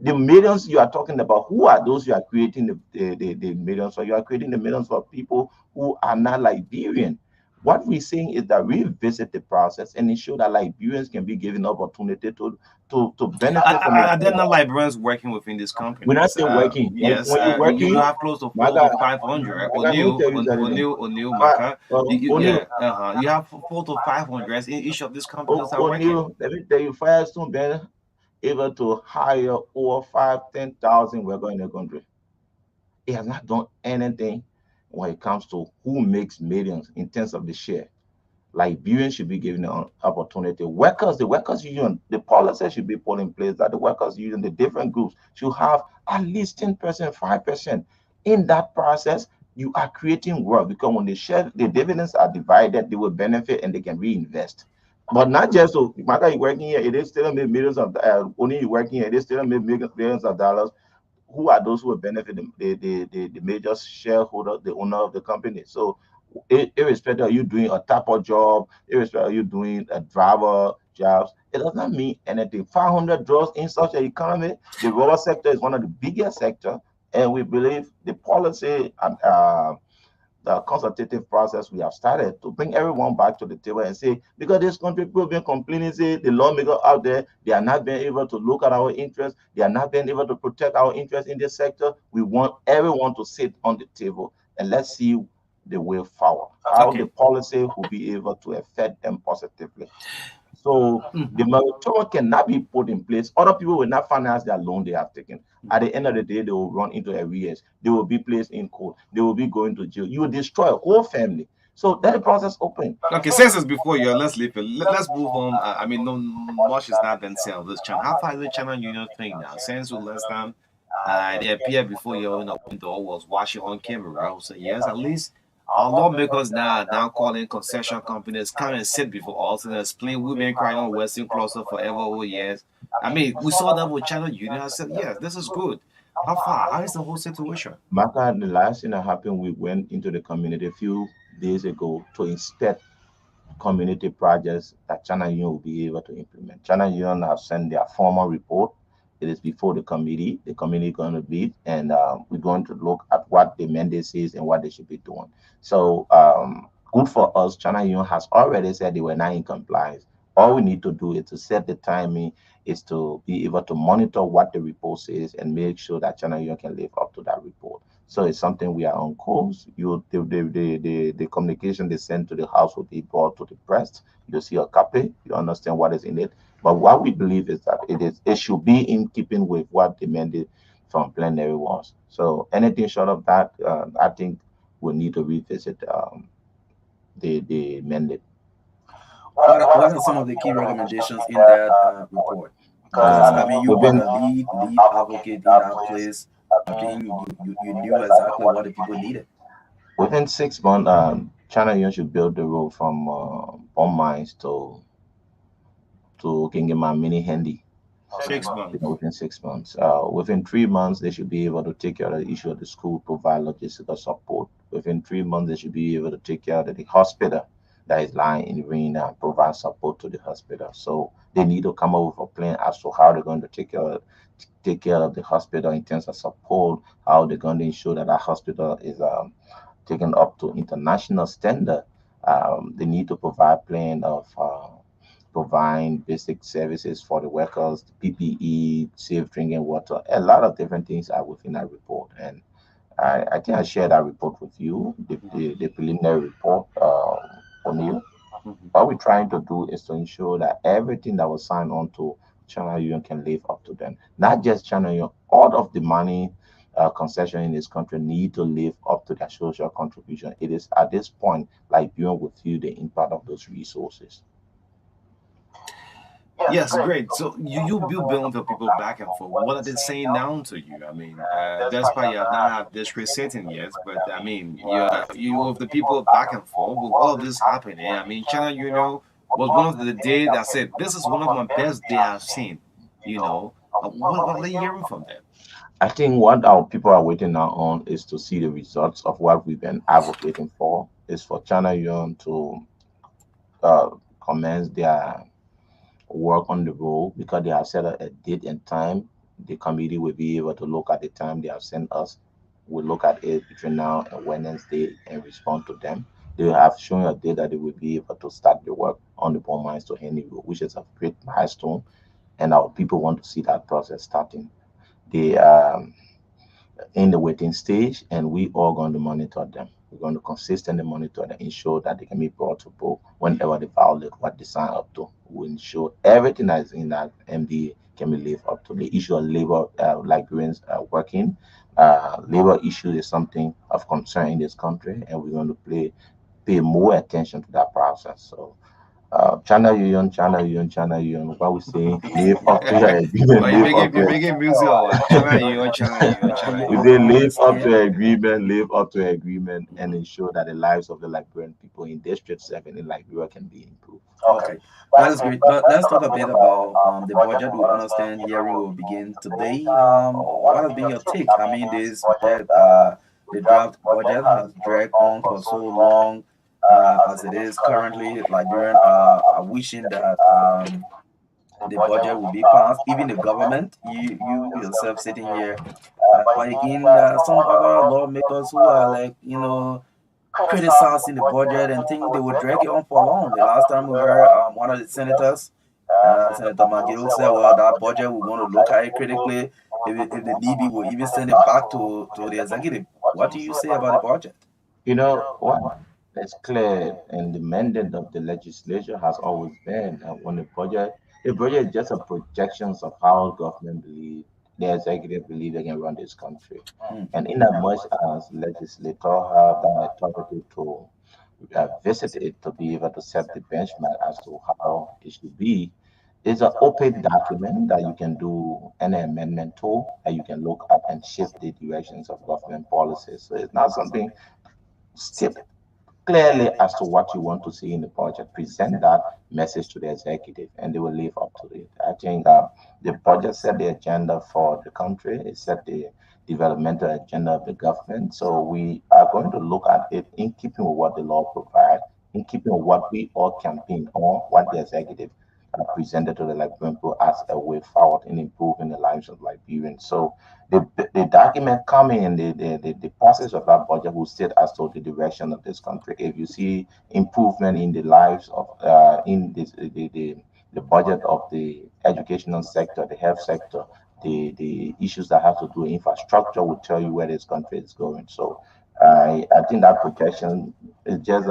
The millions you are talking about, who are those you are creating the millions for? You are creating the millions for people who are not Liberian. What we're saying is that we visit the process and ensure that Liberians can be given opportunity to benefit from it. Are there not librarians working within these When I companies? say working, Yes, when you're you working, have close to my four to God, five hundred. my God, let me tell you something. O'Neill, But, Marka. O'Neill, Yeah, you have 4 to 500 in each of these companies are working. O'Neill, let me tell you, Firestone been able to hire over 10,000 workers in the country. It has not done anything when it comes to who makes millions in terms of the share. Liberians should be given an opportunity. The workers union, the policy should be put in place that the workers union, the different groups should have at least 10%, 5%. In that process, you are creating work because when the dividends are divided, they will benefit and they can reinvest. But not just so, Martha, you working here, it is still make millions of only you working here, it is still make millions of dollars. Who are those who will benefit the major shareholder, the owner of the company? So irrespective of you doing a type of job, irrespective of you doing a driver jobs, it does not mean anything. 500 jobs in such an economy, the rubber sector is one of the biggest sector, and we believe the policy and the consultative process we have started to bring everyone back to the table and say, because this country people have been complaining, say the lawmakers out there, they are not being able to look at our interests, they are not being able to protect our interests in this sector. We want everyone to sit on the table and let's see the way forward, how the Okay. policy will be able to affect them positively. So the Mhm. moratorium cannot be put in place. Other people will not finance their loan they have taken. At the end of the day, they will run into arrears. They will be placed in court. They will be going to jail. You will destroy a whole family. So let the process open. Okay, since it's before you, let's leave it. Let's move on. I mean, no much has not been said on this channel. How far is the channel union thing now? Since the last time they appeared before you in the window was watching on camera. So yes, at least our lawmakers now calling concession companies come and sit before us and explain we've been crying on Western Cluster forever over years. I mean, we saw that with channel union. I said, yes, this is good. How far? How is the whole situation? Martha, the last thing that happened, we went into the community a few days ago to inspect community projects that China Union will be able to implement. China Union have sent their formal report. It is before the committee. The committee is going to be, and we're going to look at what the mandate says and what they should be doing. So, good for us. China Union has already said they were not in compliance. All we need to do is to set the timing, is to be able to monitor what the report says and make sure that Channel Union can live up to that report. So it's something we are on course. The communication they send to the house will be brought to the press. You see a copy, you understand what is in it. But what we believe is that it should be in keeping with what the mandate from plenary was. So anything short of that, I think we need to revisit the mandate. What are some of the key recommendations in that report? Because I mean, you were Within the lead advocate in that place. I think you knew exactly what the people needed. within 6 months, China Yuan should build the road from Bon Mines to Kingima Mini Handy. 6 months. Within 6 months. Within 3 months, they should be able to take care of the issue of the school, provide logistical support. Within 3 months, they should be able to take care of the hospital that is lying in ruin and provide support to the hospital. So they need to come up with a plan as to how they're going to take care of the hospital in terms of support, how they're going to ensure that that hospital is taken up to international standard. They need to provide plan of providing basic services for the workers, PPE, safe drinking water. A lot of different things are within that report, and I think I shared that report with you, the preliminary report, O'Neill. Mhm. What we're trying to do is to ensure that everything that was signed on to Channel Union can live up to them. Not just Channel Union, all of the money concession in this country need to live up to their social contribution. It is at this point like viewing with you the impact of those resources. Yes, great. So you build the people back and forth. What are they saying now to you? I mean, despite you have not had this sitting yet, but I mean, you of the people back and forth with all of this happening. I mean, China, was one of the day that said this is one of my best day I've seen. What are you hearing from them? I think what our people are waiting now on is to see the results of what we've been advocating for. Is for China Yuan to uh, commence their work on the road because they have set a date and time. The committee will be able to look at the time they have sent us. We'll look at it between now and Wednesday and respond to them. They have shown a date that they will be able to start the work on the Bone Mines to Henry Road, which is a great milestone, and our people want to see that process starting. They in the waiting stage, and we are going to monitor them. We're going to consistently monitor them, ensure that they can be brought to book whenever they violate what they sign up to. We ensure everything that is in that MDA can be lived up to. The issue of labor, Liberians working, labor issue is something of concern in this country, and we're going to pay more attention to that process. So China Union, China Union, China Union. What we saying? Live up to your agreement. Are you Live up making to you your making music or what? China, we you. say live Always up here. to agreement, live up to agreement, and ensure that the lives of the Liberian people in District 7 in Liberia can be improved. Okay, that is great. But let's talk a bit about the budget. We understand hearing will begin today. What has been your take? I mean, this budget, the draft budget has dragged on for so long as it is currently. Liberian are wishing that the budget will be passed. Even the government, you yourself sitting here. But again, there are some other lawmakers who are like, criticizing the budget and think they will drag it on for long. The last time we heard one of the senators, Senator McGill, said, well, that budget we're going to look at it critically. If the need be, we'll even send it back to the executive. What do you say about the budget? You know what? It's clear, and the mandate of the legislature has always been when the budget is just a projections of how government believe, the executive believe they can run this country. Hmm. And in as much as legislator have the authority to visit it to be able to set the benchmark as to how it should be, it's an open document that you can do any amendment to, and you can look at and shift the directions of government policies. So it's not something skip clearly as to what you want to see in the budget. Present that message to the executive, and they will live up to it. I think the budget set the agenda for the country. It set the developmental agenda of the government. So we are going to look at it in keeping with what the law provides, in keeping with what we all campaign on, what the executive presented to the Liberian people as a way forward in improving the lives of Liberians. So the document coming in the process of that budget will state as to the direction of this country. If you see improvement in the lives of in this the budget of the educational sector, the health sector, the issues that have to do with infrastructure will tell you where this country is going. So I think that projection is just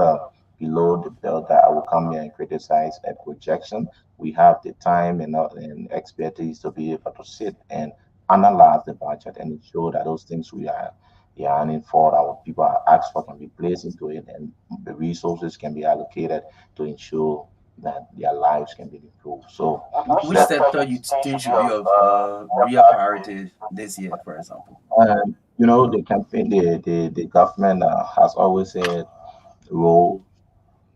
below the belt that I will come here and criticize a projection. We have the time and expertise to be able to sit and analyze the budget and ensure that those things we are yearning for, our people are asked for, can be placed into it, and the resources can be allocated to ensure that their lives can be improved. So, Which sector you think should be of real priority this year, for example? the campaign, the government has always said road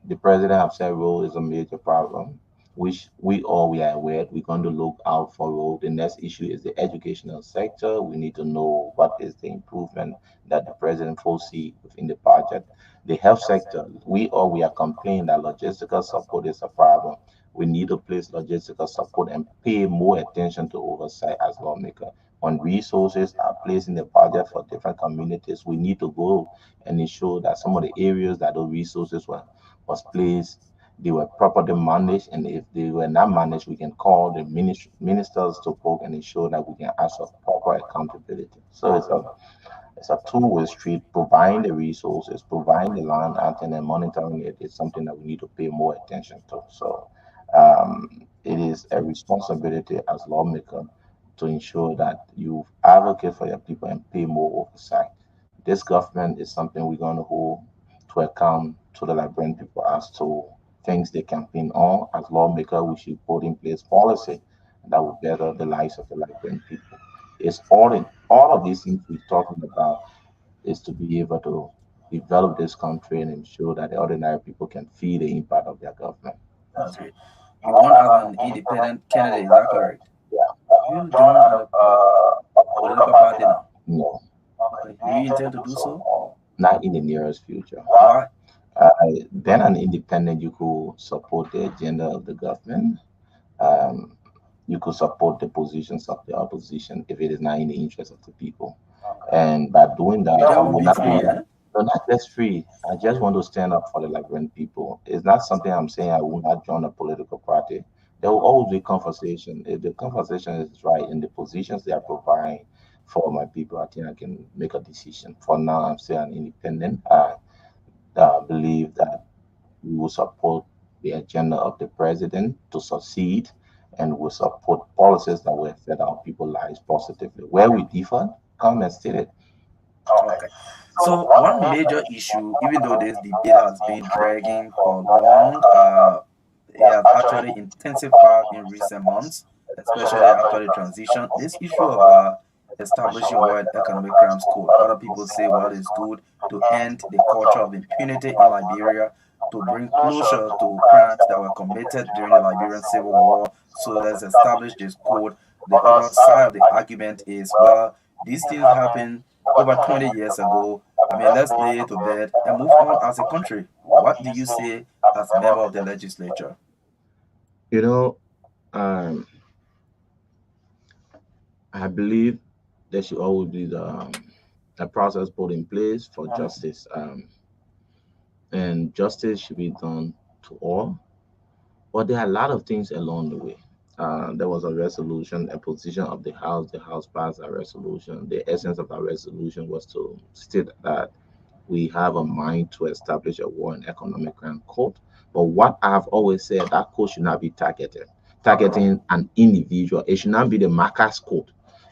the president have said road is a major problem, which we are aware. We're going to look out for road. The next issue is the educational sector. We need to know what is the improvement that the president foresee within the budget. The health sector, we are complaining that logistical support is a problem. We need to place logistical support and pay more attention to oversight as lawmaker. When resources are placed in the budget for different communities, we need to go and ensure that some of the areas that those resources was placed, they were properly managed, and if they were not managed, we can call the ministers to work and ensure that we can ask for proper accountability. So it's a two-way street. Providing the resources, providing the land, and then monitoring it is something that we need to pay more attention to. So it is a responsibility as lawmaker to ensure that you advocate for your people and pay more oversight. This government is something we're going to hold to account to the Liberian people as to things they campaign on. As lawmaker, we should put in place policy that will better the lives of the Liberian people. It's all of these things we're talking about is to be able to develop this country and ensure that the ordinary people can feel the impact of their government. That's great. You won as an independent candidate, is that correct? Have you joined a political party now? No, Okay. Do you intend to do so? not in the nearest future. Why? Then an independent, you could support the agenda of the government. Um, you could support the positions of the opposition if it is not in the interest of the people. And by doing that, Media you won't will be not free, be eh? no, not just free. I just want to stand up for the Liberian people. It's not something I'm saying I will not join a political party. There will always be conversation. If the conversation is right and the positions they are providing for my people, I think I can make a decision. For now, I'm still an independent. I believe that we will support the agenda of the president to succeed and will support policies that will affect our people's lives positively. Where we differ, come and state it. Okay. So one major issue, even though this debate has been dragging for long, it has actually intensified in recent months, especially after the transition. This issue of establishing World Economic Crimes Code. Other people say, well, it's good to end the culture of impunity in Liberia, to bring closure to crimes that were committed during the Liberian Civil War. So let's establish this code. The other side of the argument is, well, these things happened over 20 years ago. I mean, let's lay it to bed and move on as a country. What do you say as a member of the legislature? You know, um, I believe there should always be a process put in place for justice, and justice should be done to all. But there are a lot of things along the way. There was a resolution, a position of the House. The House passed a resolution. The essence of that resolution was to state that we have a mind to establish a war and economic crime court. But what I have always said, that court should not be targeting an individual. It should not be the Marcus court.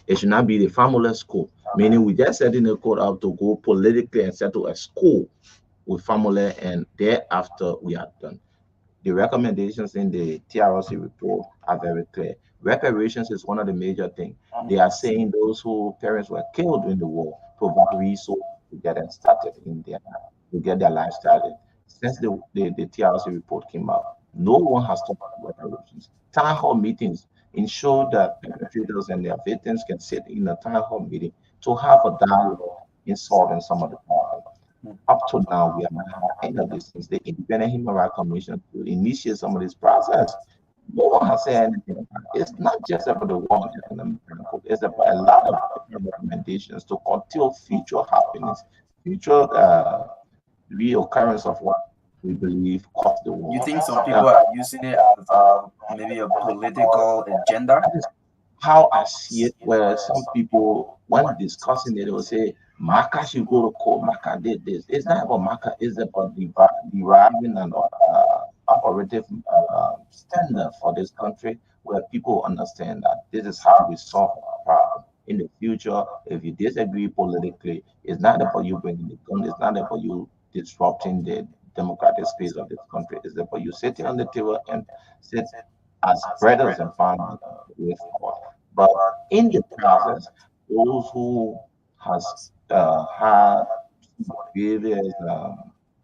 It should not be the family court. Meaning we just setting the court out to go politically and settle a school with family, and thereafter we are done. The recommendations in the TRC report are very clear. Reparations is one of the major things. They are saying those who parents were killed in the war provide resources to get them started in their to get their life started. Since the TRC report came out, no one has talked about reparations. Town hall meetings ensure that perpetrators and their victims can sit in a town hall meeting to have a dialogue in solving some of the problems. Up to now, we have not had any of these things. The Independent Human Rights Commission to initiate some of this process. No one has said anything about it. It's not just about the war on economic code. It's about a lot of different recommendations to curtail future happenings, future reoccurrence of what we believe cause the You war. think some Uh, people are using it as maybe a political agenda? that is how I see it, where some people, when discussing it, they will say, Maka should go to court, Maka did this. It's not about Maka, it's about deriving an operative standard for this country where people understand that this is how we solve our problem. In the future, if you disagree politically, it's not about you bringing the gun, it's not about you disrupting the democratic space of this country. It's about you sitting on the table and sit as brothers and family with God. But in the process, those who has had behaviors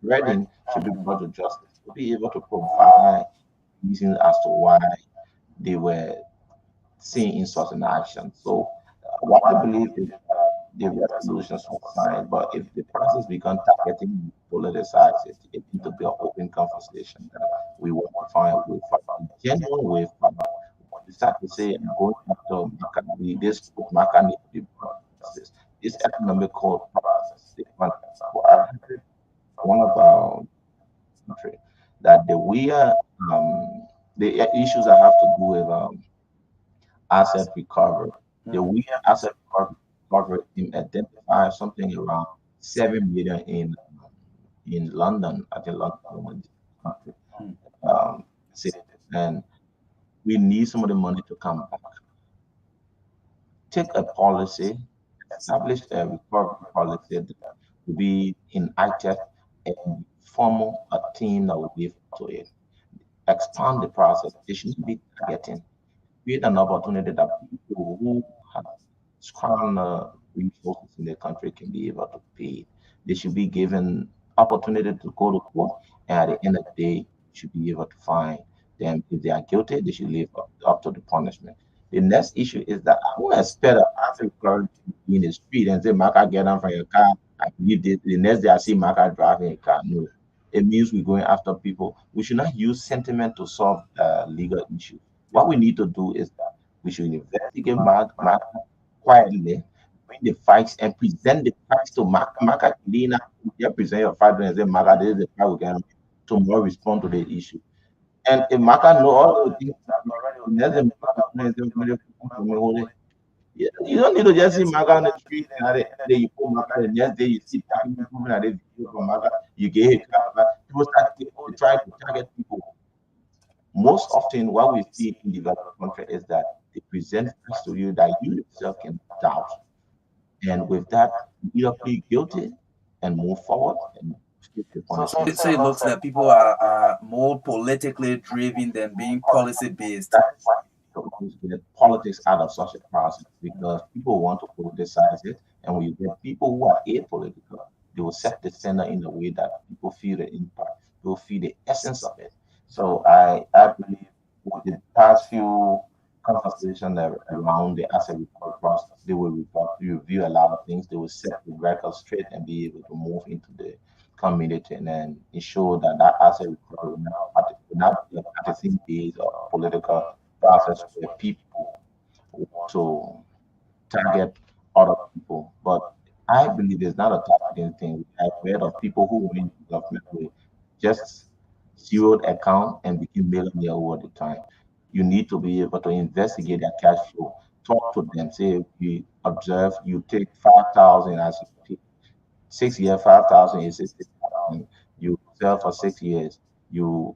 threatening should be brought to justice to be able to provide reasons as to why they were seen in such an action. So what I believe is that the resolutions were fine, but if the process becomes targeting politicized, it needs to be an open conversation that we want to find a way forward, a genuine way forward. We start to say, I'm going after Maccabi, this group Macca need to be brought to justice. This economical process, they want I heard one of our country that um, the issues that have to do with asset recovery. The Mhm. we asset recovery team identified something around 7 million in London, I think London in this country. Mm. Say, and we need some of the money to come back. Take a policy, establish a recovery policy that will be enacted and form a team that will live up to it. Expand the process. They shouldn't be targeting. Create an opportunity that people who have strong resources in the country can be able to pay. They should be given opportunity to go to court, and at the end of the day, should be able to find them. If they are guilty, they should live up to the punishment. The next issue is that I won't expect an African to be in the street and say, Marka, get down from your car. I believe this. The next day I see Marka driving a car. No. It means we're going after people. We should not use sentiment to solve legal issues. What we need to do is that we should investigate Mark quietly, bring the facts and present the facts to Mark Lina. You present your facts and say, Mark, this is the fact we can tomorrow respond to the issue. And if Mark know all those things, the next day Mark will say, "Come me, hold it." You don't need to just see Mark on the street and at the end of the day you put Mark, the next day you see people moving at the video from Mark, you get hit, people start try to target people. Most often, what we see in developed countries is that they present facts to you that you yourself can doubt. And with that, you either plead guilty and move forward and skip the punishment. So it looks that people are more politically driven than being policy based. That is why we don't get politics out of such a process because people want to politicize it. And when you get people who are apolitical, they will set the standard in a way that people feel the impact, people feel the essence of it. So I believe with the past few conversations around the asset recovery process, they will review a lot of things. They will set the record straight and be able to move into the community and then ensure that that asset recovery will not be a partisan based or political process where people want to target other people. But I believe it's not a targeting thing. I've read of people who went into government with just zeroed account and became millionaire over the time. You need to be able to investigate their cash flow. Talk to them. Say you observe, you take 5,000 as you pay 6 year 5,000 is 60,000. You sell for 6 years. You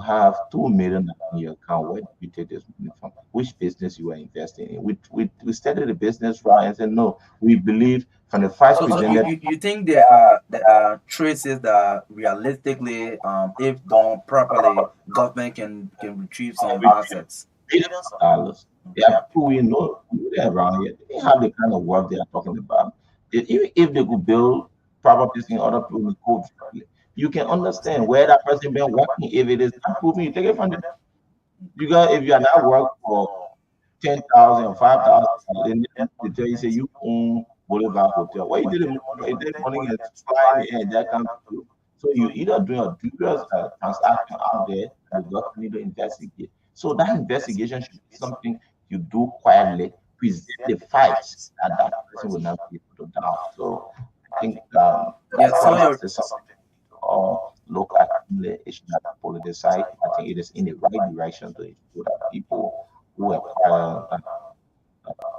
have 2 million in your account. Where did you take this money from? Which business you are investing in? We started the business right and said no. We believe from the facts So you, presented. you think there are traces that realistically, if done properly, government can retrieve some assets. Billions of dollars. There are people we know they're around here. They have the kind of work they are talking about. Even if they could build properties in other people code friendly, you can understand where that person been working. If it is not proven, you take it from them. You got if you are not work for 10,000 or 5,000, then they tell you say you own Boulevard Hotel. Why you did the money? If that money is flying in the air, that comes to you. So you either doing a dubious transaction out there, the government need to investigate. So that investigation should be something you do quietly, present the facts that that person will not be able to doubt. So I think Yeah. So politics is something all look it should not be politicized. I think it is in the right direction to ensure that people who acquire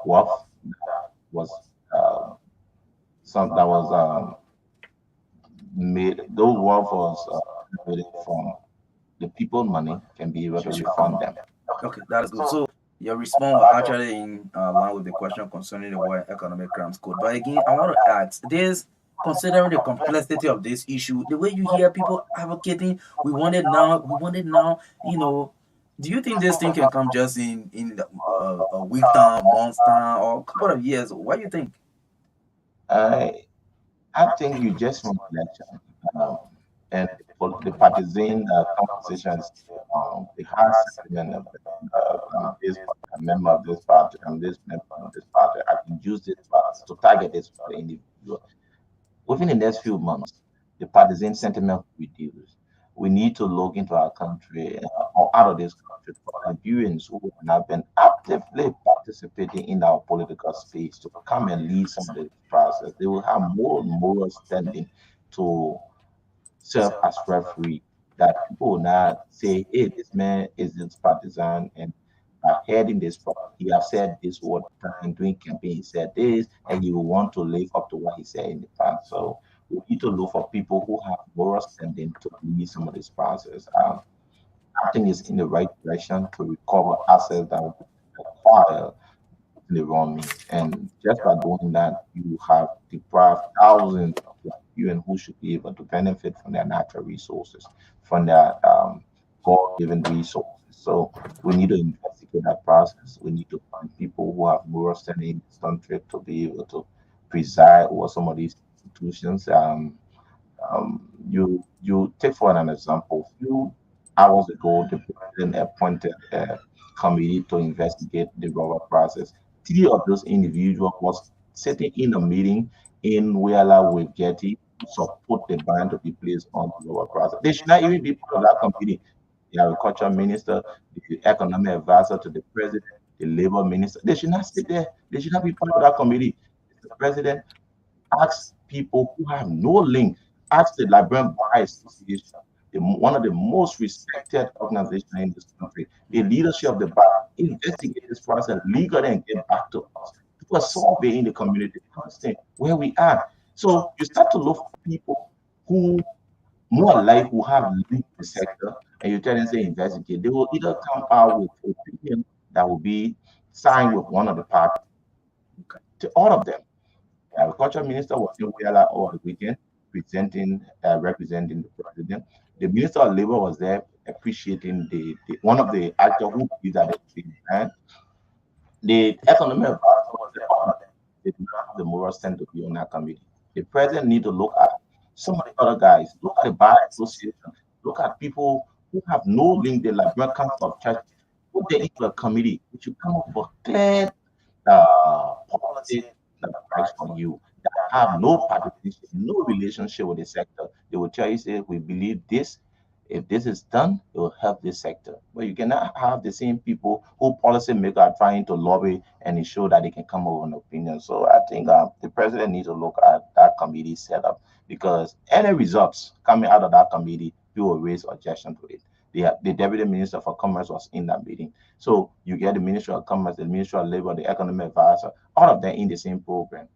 wealth was some that was made those wealth was generated from the people money can be able to should come refund up. them. Okay, that is good. So your response was actually in line with the question concerning the World Economic Crimes Code. But again, I want to ask this, considering the complexity of this issue, the way you hear people advocating, we want it now, we want it now, do you think this thing can come just in a week time, months time, or a couple of years? What do you think? I I think you just want election, um, and the partisan conversation is the hard sentiment of this member of this party and this member of this party. I can use this to target this individual. Within the next few months, the partisan sentiment will reduce. We need to look into our country or out of this country for Nigerians who have not been actively participating in our political space to come and lead some of the process. They will have more and more standing to serve as referee. That people will not say, "Hey, this man is this partisan and heading this party. He have said this word time during campaign. He said this, and he will want to live up to what he said in the past." So we need to look for people who have moral standing to lead some of this process. I think it's in the right direction to recover assets that were acquired in the wrong means. And just by doing that, you have deprived thousands of Nigerians who should be able to benefit from their natural resources, from their God-given resources. So we need to investigate that process. We need to find people who have moral standing in this country to be able to preside over some of these institutions. You take for an example, a few hours ago, the president appointed a committee to investigate the rubber process. Three of those individuals was sitting in a meeting in Wela with Getty to support the ban to be placed on the rubber process. They should not even be part of that committee. The agriculture minister, the economic advisor to the president, the labor minister, they should not sit there. They should not be part of that committee. The president ask people who have no link, ask the Liberian Bar Association, one of the most respected organizations in this country, the leadership of the bar, investigate this process legally and get back to us. Do a survey in the community, understand where we are. So you start to look for people who more like who have linked the sector, and you tell them say investigate. They will either come out with opinion that will be signed with one of the parties to all of them. The agriculture minister was in Wiyala over the weekend, representing the president. The minister of labor was there appreciating the one of the actors who believes that they can. The economic advisor was there, all of them. They do not have the moral sense to be on that committee. The president need to look at some of the other guys, look at the bar association, look at people who have no link, the Liberian Council of Church, put them into a committee. It should come up with a clear policy that works for you that have no participation, no relationship with the sector. They will tell you, say, we believe this. If this is done, it will help this sector. But you cannot have the same people who policymakers are trying to lobby and ensure that they can come up with an opinion. So I think the president needs to look at that committee setup because any results coming out of that committee, he will raise objection to it. The deputy minister for commerce was in that meeting. So you get the ministry of commerce, the ministry of labor, the economic advisor, all of them in the same program,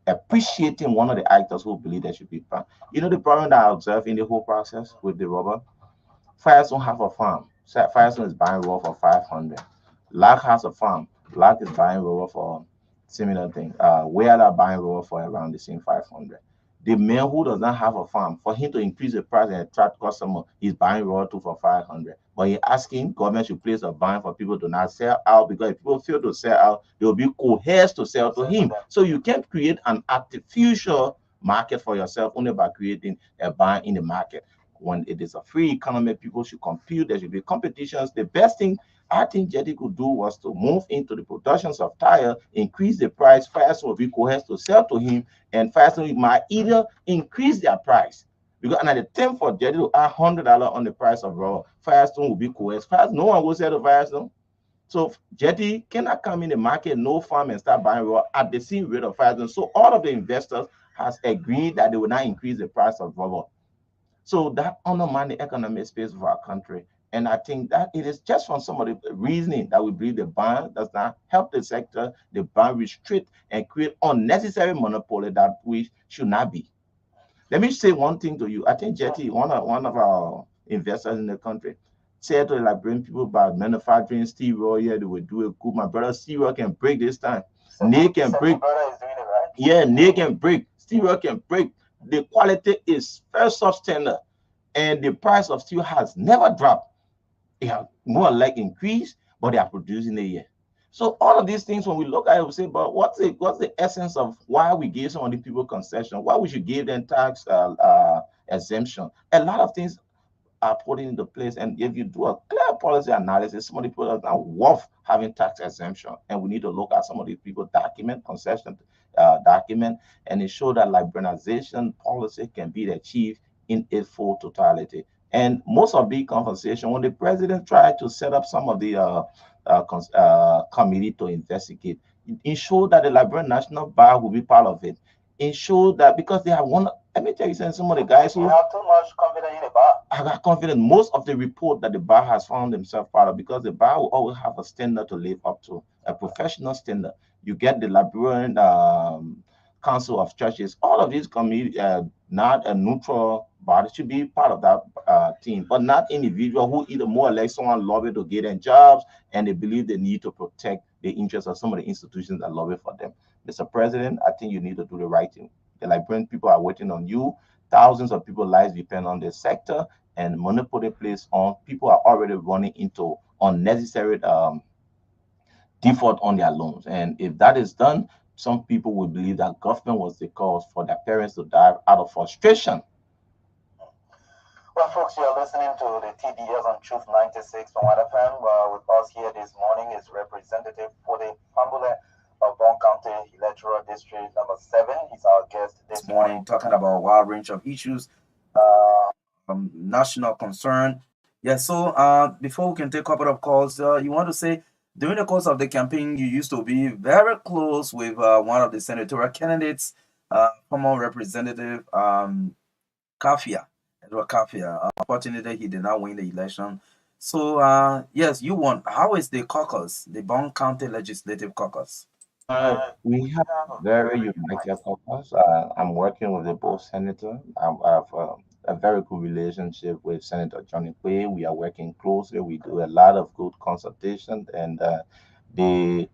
appreciating one of the actors who believe there should be ban. You know the problem that I observed in the whole process with the rubber? Firestone have a farm. Firestone is buying raw for 500. Lac has a farm. Lac is buying raw for similar thing. Where are buying raw for around the same 500. The man who does not have a farm, for him to increase the price and attract customer, he's buying raw too for 500. But he asking government should place a ban for people to not sell out because if people fail to sell out, they will be coerced to sell to him. So you can't create an artificial market for yourself only by creating a ban in the market. When it is a free economy, people should compete. There should be competitions. The best thing I think Jetty could do was to move into the productions of tire, increase the price. Firestone will be coerced to sell to him, and Firestone might either increase their price. Because and at the time for Jetty to add $100 on the price of raw, Firestone will be coerced. No one will sell to Firestone. So Jetty cannot come in the market, no farm, and start buying raw at the same rate of Firestone. So all of the investors has agreed that they will not increase the price of rubber. So that undermines the economic space of our country. And I think that it is just from some of the reasoning that we believe the ban does not help the sector, the ban restrict and create unnecessary monopoly that we should not be. Let me say one thing to you. I think Jetty, one of our investors in the country, said to like bring people about manufacturing steel oil. Yeah, they will do it good. My brother steel oil can break this time. Nick can break. Brother is doing it right. Yeah, Nick can break. Steel oil can break. The quality is very substandard, and the price of steel has never dropped. It has more like increased, but they are producing it here. So all of these things, when we look at it, we say, but what's the essence of why we give some of the people concession? Why we should give them tax exemption? A lot of things are put into place. And if you do a clear policy analysis, some of the people are not worth having tax exemption. And we need to look at some of these people document, concession document, and ensure that liberalization policy can be achieved in its full totality. And most of the conversation, when the president tried to set up some of the committee to investigate, ensure that the Liberian National Bar will be part of it. Ensure that because they have one, let me tell you something, some of the guys who have too much confidence in the bar. I got confident most of the report that the bar has found themselves part of, because the bar will always have a standard to live up to, a professional standard. You get the Liberian Council of Churches, all of these committee, not a neutral body, should be part of that team, but not individual who either more or less someone lobby to get in jobs and they believe they need to protect the interests of some of the institutions that lobby for them. Mr. President, I think you need to do the right thing. The Liberian people are waiting on you. Thousands of people's lives depend on this sector, and monopoly place on people are already running into unnecessary default on their loans. And if that is done, some people will believe that government was the cause for their parents to die out of frustration. Well, folks, you're listening to the TDS on Truth 96 from FM. With us here this morning is representative for the Fambula of Bon County Electoral District number 7. He's our guest this morning, talking about a wide range of issues, national concern. Yeah, so before we can take a couple of calls, you want to say, during the course of the campaign, you used to be very close with one of the senatorial candidates, former representative Kafia. Edward Kafia. Unfortunately, he did not win the election. So, yes, you won. How is the caucus, the Bon County Legislative Caucus? We have a very united caucus. I'm working with the both senator. I have a very good relationship with Senator Johnny Quay. We are working closely. We do a lot of good consultation, and the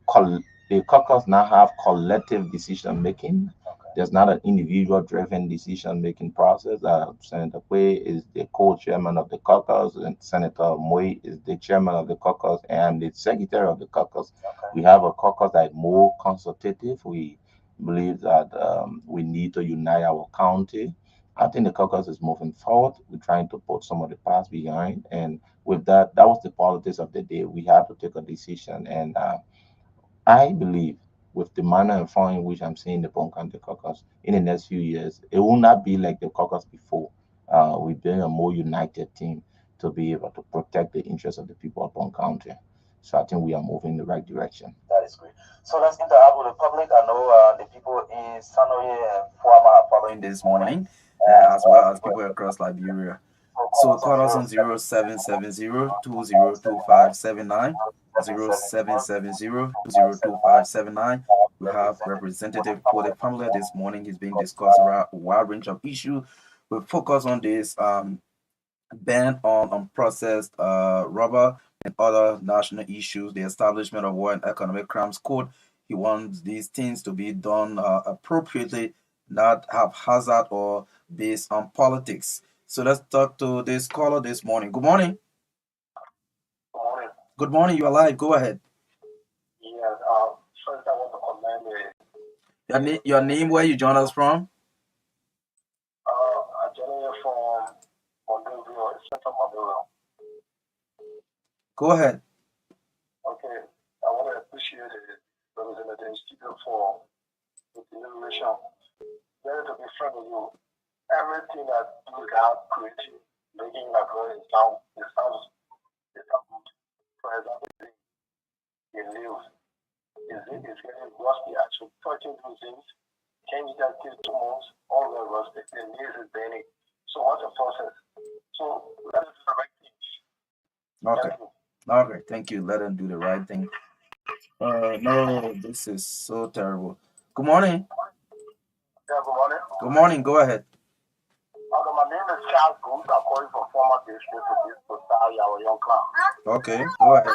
the caucus now have collective decision making. There's not an individual driven decision making process. Senator Quay is the co-chairman of the caucus, and Senator Moy is the chairman of the caucus, and the secretary of the caucus. We have a caucus that is more consultative. We believe that we need to unite our county. I think the caucus is moving forward. We're trying to put some of the past behind. And with that, that was the politics of the day. We had to take a decision. And I believe with the manner and form in which I'm seeing the Bon County caucus in the next few years, it will not be like the caucus before. We're building a more united team to be able to protect the interests of the people of Bon County. So I think we are moving in the right direction. That is great. So let's interact with the public. I know the people in Sanoye and Fuama are following This morning, as well as people across Liberia. So call us on 0770-202579, 0770-202579. We have Representative Cody Pamela this morning. He's being discussed around a wide range of issues. We'll focus on this ban on processed rubber and other national issues, the establishment of War and Economic Crimes Code. He wants these things to be done appropriately, not haphazard or based on politics. So let's talk to this caller this morning. Good morning. Good morning. Good morning. You're live. Go ahead. Yes, first I want to commend Your name, where you join us from? I'm joining you from Monrovia, Central Monrovia. Go ahead. Okay, I want to appreciate the representative studio for the deliberation. Very to be frank with you, everything that you have created, making like it sounds good. For example, the news is getting rusty. Actually, touching those things, change that to 2 months, all the rust, the news is burning. So what's the process? So let us do the right thing. Okay. Thank you. Okay. Thank you. Let them do the right thing. No, this is so terrible. Good morning. Yeah, good morning. Good morning. Go ahead. Okay, my name is Charles Goose. I'm calling from former district to this to Sally, our young clown. Okay. Go ahead.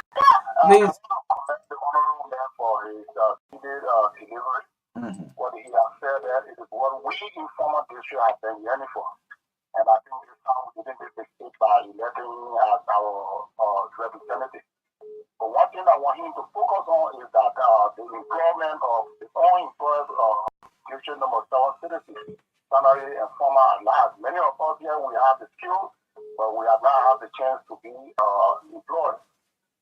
Please. I want to commend the honorable man for his needed delivery. Mhm. What he has said that it is what we in former district have been yearning for. And I think this time we didn't make a mistake by electing as our representative. But one thing I want him to focus on is that the employment of the unemployed district number 7 citizens, salary and former at large. Many of us here, we have the skills, but we have not had the chance to be employed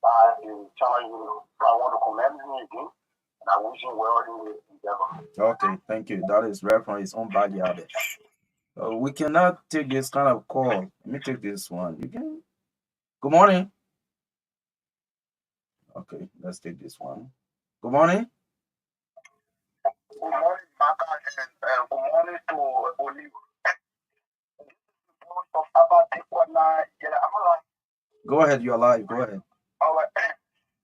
by the China Union. So I want to commend him again, and I wish him well in his endeavor. Okay. Thank you. That is right from his own backyard. We cannot take this kind of call. Let me take this one. You can. Good morning. Okay. Let's take this one. Good morning. Good morning, Marka, and good morning to Olive. Of Abba, yeah, I'm alive. Go ahead. You're live. Go ahead. All right.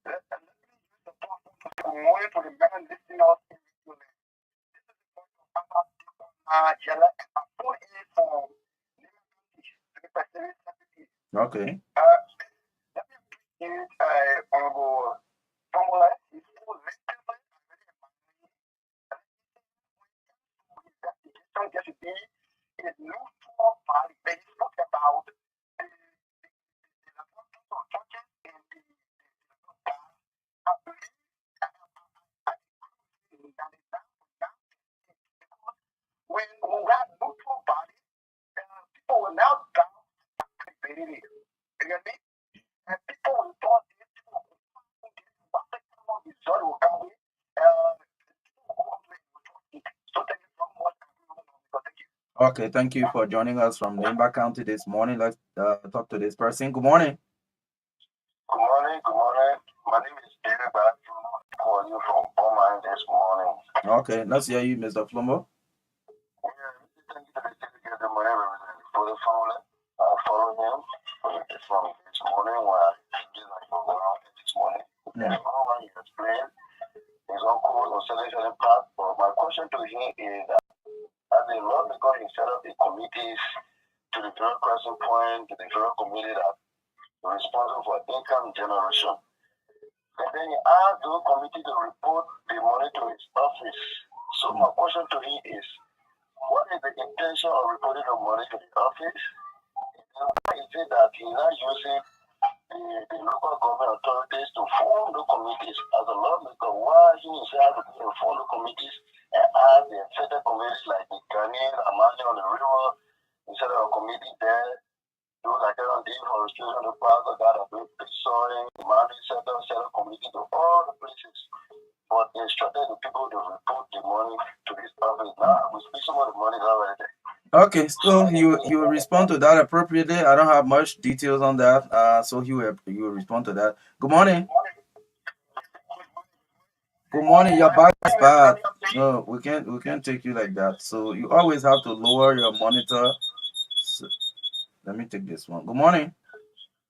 Let me use the platform to good morning to the man listening us individually. This is the point of Abba, Yella, and I'm put in for the Pacific Secretary. Okay. Let me appreciate Honorable Formula. He's so legitimately and very admiring. Investigation gets to be is neutral body based, talk about the importance of churches and the I believe that is that because when we have neutral body, people will now doubt credibility. You get me? And people will thought this people will what the kind of result will come with. So thank you so much. Thank you. Okay. Thank you for joining us from Limba County this morning. Let's talk to this person. Good morning. Good morning, good morning. My name is David Bathroom. I'm calling you from Beaumont this morning. Okay. Let's hear you, Mr. Flumbo. Yeah, thank you for the get the money representative for the family. I follow him from this morning when I did my program this morning. And how you explain his own cause on selection impact. But my question to him is that as a lawmaker, he set up the committees to the very question point, to the very committee that responsible for income generation. And then he asked the committee to report the money to his office. So my question to him is, what is the intention of reporting the money to the office? And why is it that he's not using the local government authorities to form the committees? As a lawmaker, why he has to form the committees and ask the affected communities like the Ghanaian, Amani on the river, instead of a committee there? Those are on deforestation, the parts of that, the soil, the mountain center community to all the places. But instructed the people to report the money to this office. Now we speak some of the money already there. Okay, so he will respond to that appropriately. I don't have much details on that. So he will respond to that. Good morning. Good morning. Your back is bad. No, we can't take you like that. So you always have to lower your monitor. So, let me take this one. Good morning.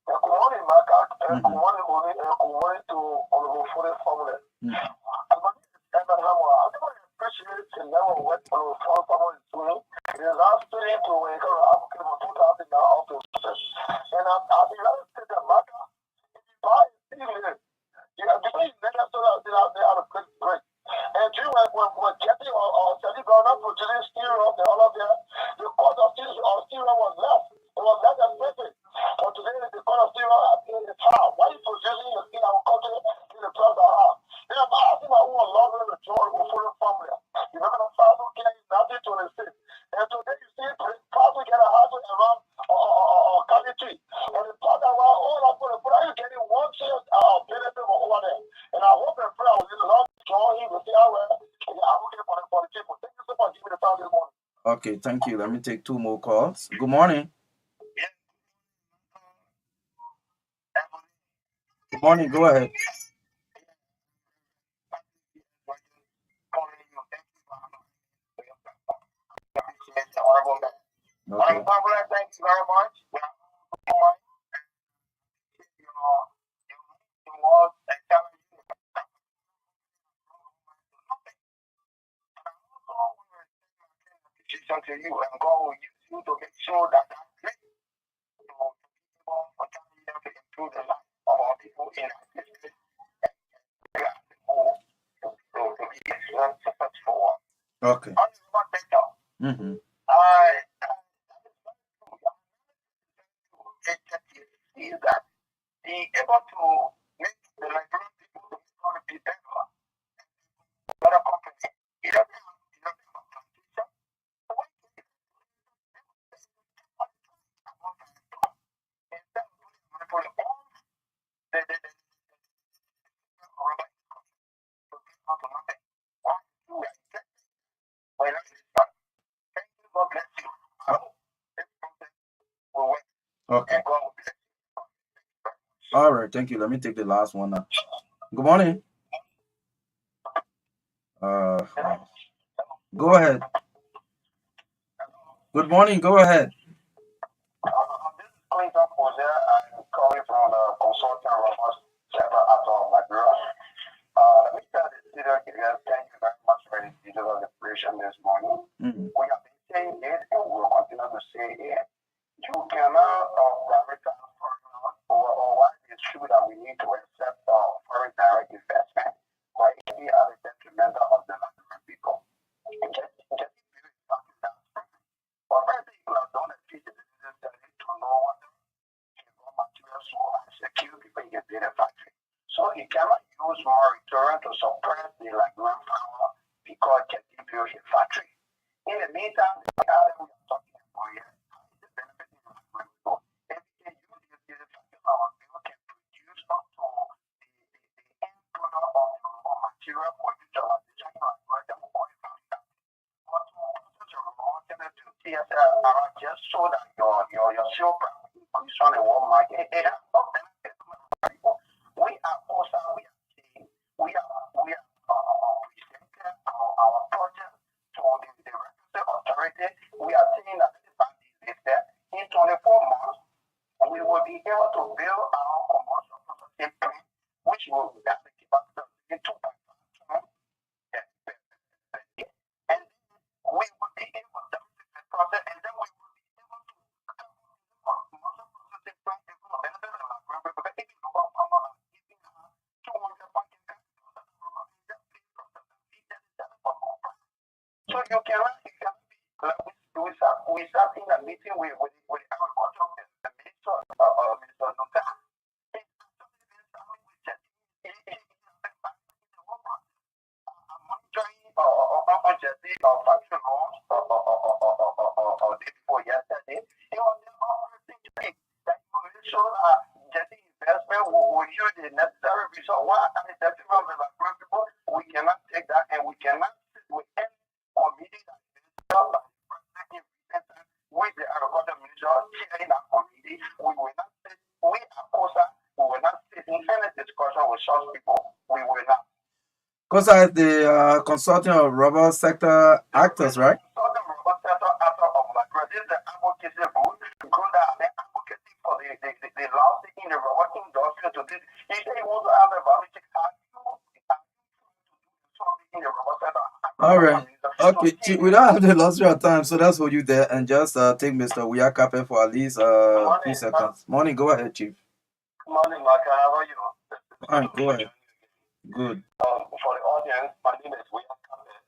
Good morning, Marka. Good morning, Oli. Good morning to Honorable Foreign Family. I appreciate the level of what Honorable Foreign Family is doing. It is our student to encourage African for 2,000 now officers. And I'll be honest with you, Marka, if you buy a city, because Minnesota out there out of good break. And you when Jeffy or Sally Brown up producing steel up there, all of that, the cost of steel was less. It was less expensive. But today the cost of steel is high. Why are you producing your steel in our country in the price of high? Then I'm asking my own love the joy of full family. You remember the father came in 1926. And today you see father get a house around Cali Tree. And the father around all of them, but are you getting one chance benefit over there? And I hope and pray I will love joy him to see how well and advocate for the people. Thank you so much. Give me the time this morning. Okay, thank you. Let me take 2 more calls. Good morning. Good morning. Go ahead. Okay. Thank you very much. Your was a challenge. To you, and God will use you to make sure that that place to improve the life of our people in our district. To be successful. Okay. Mm-hmm. Is that being able to make the Nigerian people to be better. Other company, it doesn't have transition. Instead of putting all the to nothing. Why do I get when I start? Thank you, God bless you. I hope this process will work. Okay. And God will bless you. All right. Thank you. Let me take the last one now. Good morning. Go ahead. Good morning. Go ahead. This is Clinton Jose. I'm calling from the consulting Ramos Center out of Liberia. Let me tell the student here, thank you very much for the details of the operation this morning. Mm-hmm. We have been saying it and we will continue to say it. You cannot prioritize foreign or why it's true that we need to accept foreign direct investment or any other detrimental of the Nigerian people. For many people have done a feasibility study to know what the raw materials and secure people get in the factory. So it cannot use monitoring to suppress the Nigerian power because it can build a factory. In the meantime, the other we are talking about here is the benefit of the Nigerian people. If we can use this factory, our people can produce up to the end product of the raw material for utilization like the oil just so that your silver increase on the world market. It has no benefit to people. We are also we are presenting our project to the requisite authority. We are saying that in 24 months we will be able to build our commercial processing plant, which will be able to keep us in 2.5 tons. And we will be able to process, and then we will be able to commercial processing plant is going to benefit us. Because if you go up on 200 so you cannot be like we sat in a meeting with agriculture minister Nota. Monitoring factory launch or day before yesterday, it was the operating thing that you will show getting investment will use the necessary resource. Why are the detriment of the people? We cannot take that and we cannot sit with any committee that is set by the president with the agriculture minister chairing that committee. We will not sit, we are COSA, we will not sit in any discussion with such people. We will not. COSA is the Consortium of Rubber Sector Actors, right? Consortium of Rubber Sector Actors of Liberia. This is the advocacy group. Because they are advocating for the laws in the rubber industry to this. He said he wants to have a value check. All right. Okay, we don't have the luxury of time, so that's for you there. And just take Mr. Wiyakape for at least 3 seconds. Morning, go ahead, Chief. Morning, Marka. How are you? Fine, go ahead. Good. For the audience, my name is William Campbell,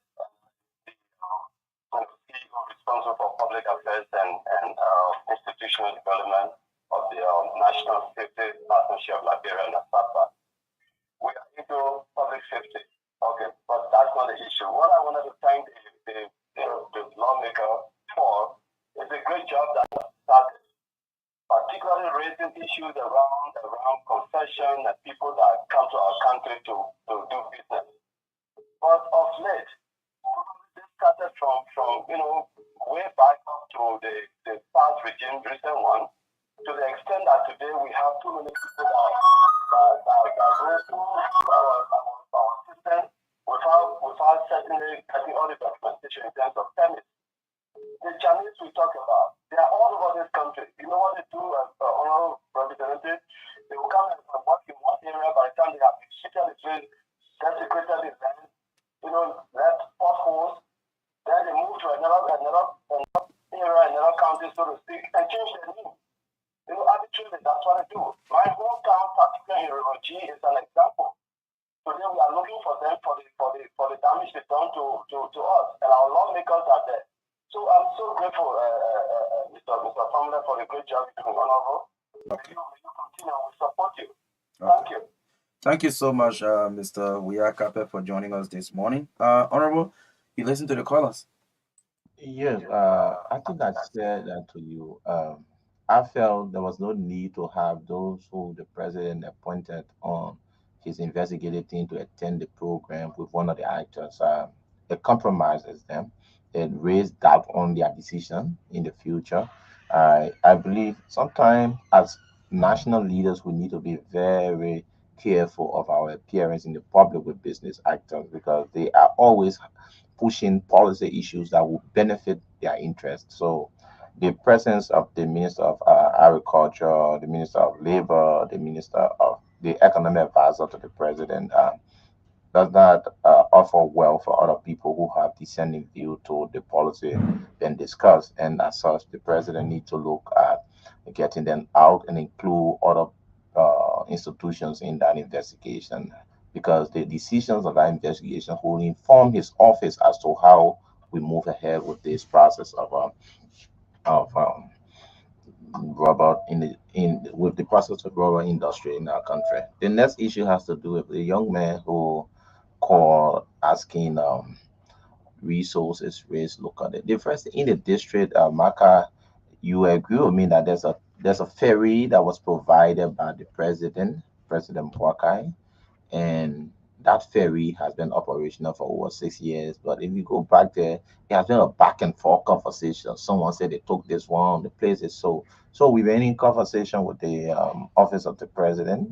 the CEO responsible for public affairs and institutional development of the National Safety Partnership of Liberia and SAPA. We are into public safety, okay, but that's not the issue. What I wanted to thank the lawmaker for is a great job that started, particularly raising issues around concession and people that come to our country to do business. But of late, this started from way back up to the past regime, recent one, to the extent that today we have too many people that go through our system without certainly getting all the documentation in terms of permits. the Chinese we talk about, they are all over this country. You know what they do as honorable representative? They will come and work in one area by the time they have shifted the train, desecrated the land, left potholes, then they move to another area, another county, so to speak, and change their name. Arbitrarily, that's what I do. My hometown, particularly in River G, is an example. Today we are looking for them for the damage they done to us, and our lawmakers are there. So I'm so grateful, Mr. Famler, for the great job you're doing, Honorable. Okay. May you continue. We support you. Okay. Thank you. Thank you so much, Mr. Wiyakape, for joining us this morning. Honorable, you listen to the callers. Yes, I think I said that to you. I felt there was no need to have those who the president appointed on his investigative team to attend the program with one of the actors. It compromises them. It raised doubt on their decision in the future. I believe sometimes as national leaders, we need to be very careful of our appearance in the public with business actors because they are always pushing policy issues that will benefit their interests. So the presence of the Minister of Agriculture, the Minister of Labor, the Minister of the Economic Advisor to the President does not offer well for other people who have dissenting view to the policy being discussed. And as such, the President needs to look at getting them out and include other institutions in that investigation because the decisions of that investigation will inform his office as to how we move ahead with this process of rubber in the in with the process of rubber industry in our country. The next issue has to do with the young man who called asking resources raised locally. The first in the district, Marka, you agree with me that there's a ferry that was provided by the president, President Boakai, and that ferry has been operational for over 6 years. But if you go back there, it has been a back and forth conversation. Someone said they took this one, the place is so. We've been in conversation with the office of the president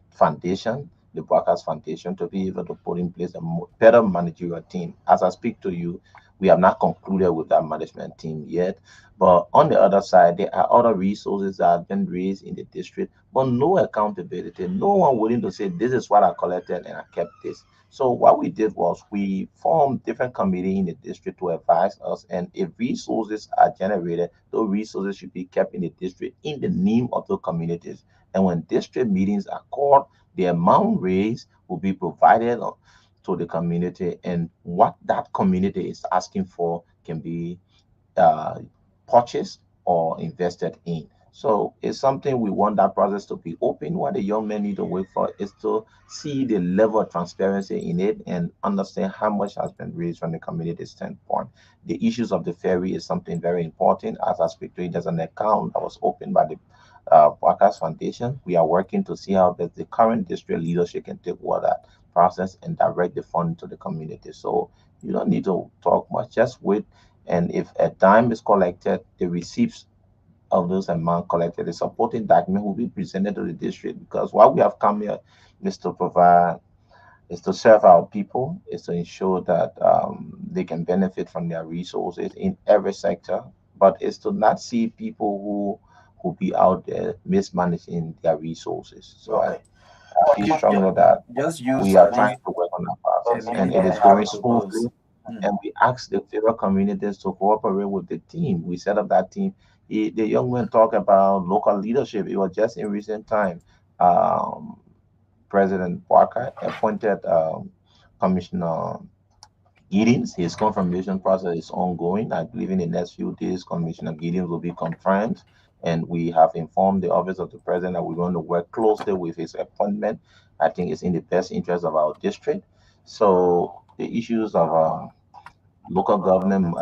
foundation, the Workers Foundation, to be able to put in place a better managerial team. As I speak to you, we have not concluded with that management team yet. But on the other side, there are other resources that have been raised in the district but no accountability, no one willing to say this is what I collected and I kept this. So what we did was we formed different committee in the district to advise us, and if resources are generated, those resources should be kept in the district in the name of the communities. And when district meetings are called, the amount raised will be provided to the community, and what that community is asking for can be uh, purchased or invested in. So it's something we want that process to be open. What the young men need to wait for is to see the level of transparency in it and understand how much has been raised from the community standpoint. The issues of the ferry is something very important. As I speak to you, there's an account that was opened by the Workers Foundation. We are working to see how the current district leadership can take over that process and direct the fund to the community. So you don't need to talk much. Just wait, and if a dime is collected, the receipts of those amount collected, the supporting document will be presented to the district because what we have come here is to provide, is to serve our people, is to ensure that they can benefit from their resources in every sector, but it's to not see people who be out there mismanaging their resources. So I Okay. feel Ju- ju- strongly that just use we are a trying minute, to work on that a process and minute it and a is half going to close. smoothly, and we ask the fellow communities to cooperate with the team. We set up that team. The young man talk about local leadership. It was just in recent time. Um, President Parker appointed Commissioner Giddings. His confirmation process is ongoing. I believe in the next few days, Commissioner Giddings will be confirmed. And we have informed the office of the president that we're going to work closely with his appointment. I think it's in the best interest of our district. So the issues of local government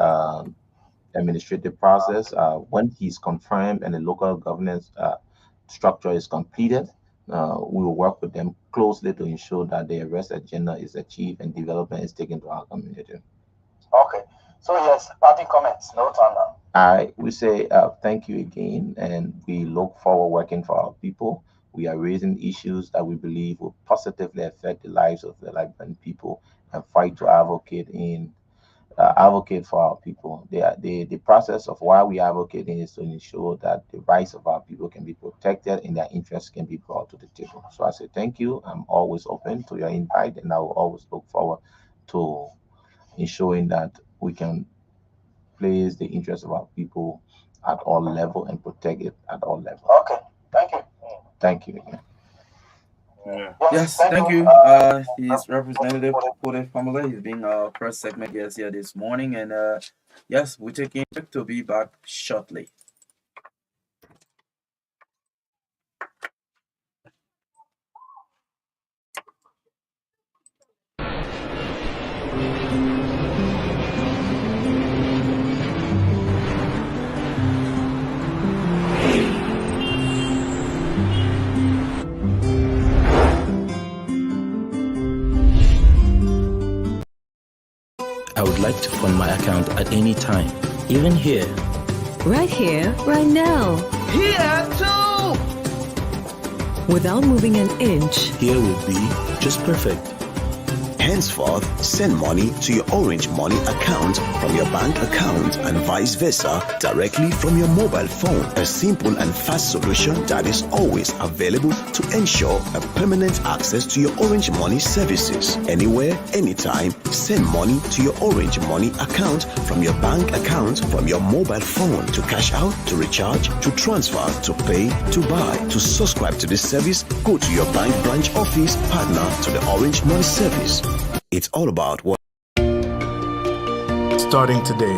administrative process. When he's confirmed and the local governance structure is completed, we will work with them closely to ensure that the arrest agenda is achieved and development is taken to our community. Okay. So yes, party comments. No time now. I we say thank you again, and we look forward working for our people. We are raising issues that we believe will positively affect the lives of the Liberian people and fight to advocate in advocate for our people. The process of why we advocating is to ensure that the rights of our people can be protected and their interests can be brought to the table. So I say thank you. I'm always open to your invite, and I will always look forward to ensuring that we can place the interests of our people at all level and protect it at all level. Okay, thank you. Thank you again. Yeah. Yes, thank you. He's Representative Kode Family. He's being our first segment guest here this morning, and yes, we're taking a break to be back shortly. I would like to fund my account at any time, even here. Right here, right now. Here too! Without moving an inch. Here will be just perfect. Henceforth, send money to your Orange Money account from your bank account and vice versa directly from your mobile phone. A simple and fast solution that is always available to ensure a permanent access to your Orange Money services. Anywhere, anytime, send money to your Orange Money account from your bank account from your mobile phone to cash out, to recharge, to transfer, to pay, to buy. To subscribe to this service, go to your bank branch office, partner to the Orange Money service. It's all about what. Starting today,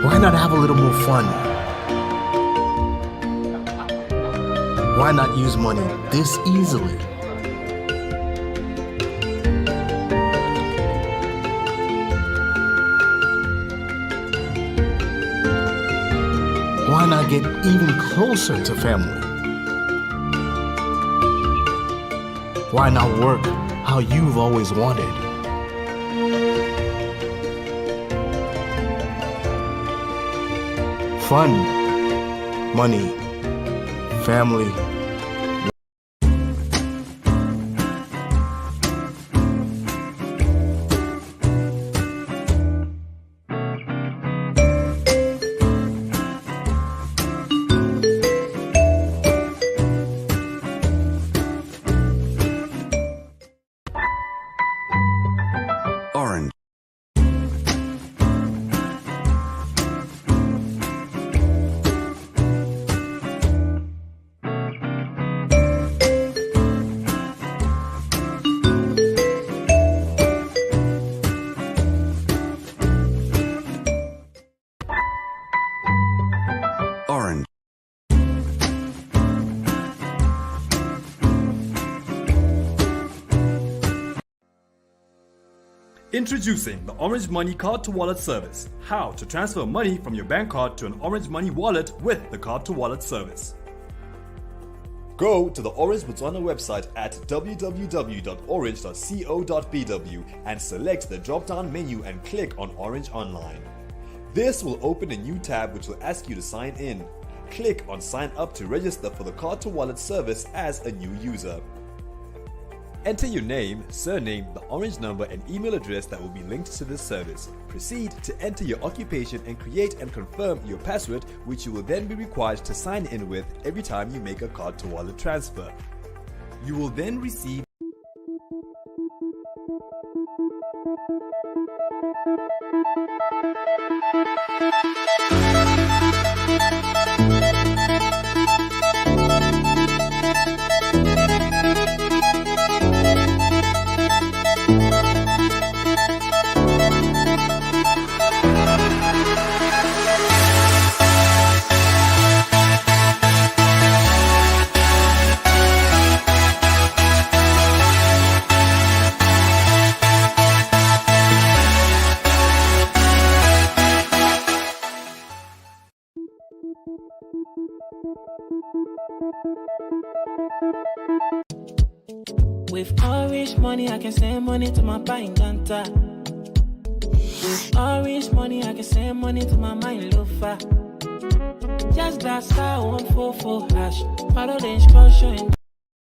why not have a little more fun? Why not use money this easily? Why not get even closer to family? Why not work how you've always wanted? Fun, money, family. Orange. Orange. Introducing the Orange Money Card to Wallet service. How to transfer money from your bank card to an Orange Money wallet with the Card to Wallet service. Go to the Orange Botswana website at www.orange.co.bw and select the drop-down menu and click on Orange Online. This will open a new tab which will ask you to sign in. Click on Sign Up to register for the Card to Wallet service as a new user. Enter your name, surname, the Orange number and email address that will be linked to this service. Proceed to enter your occupation and create and confirm your password, which you will then be required to sign in with every time you make a card to wallet transfer. You will then receive With Orange Money, I can send money to my bank ganta. With Orange Money, I can send money to my mind lofa. Just that star 144 hash. Follow the instruction.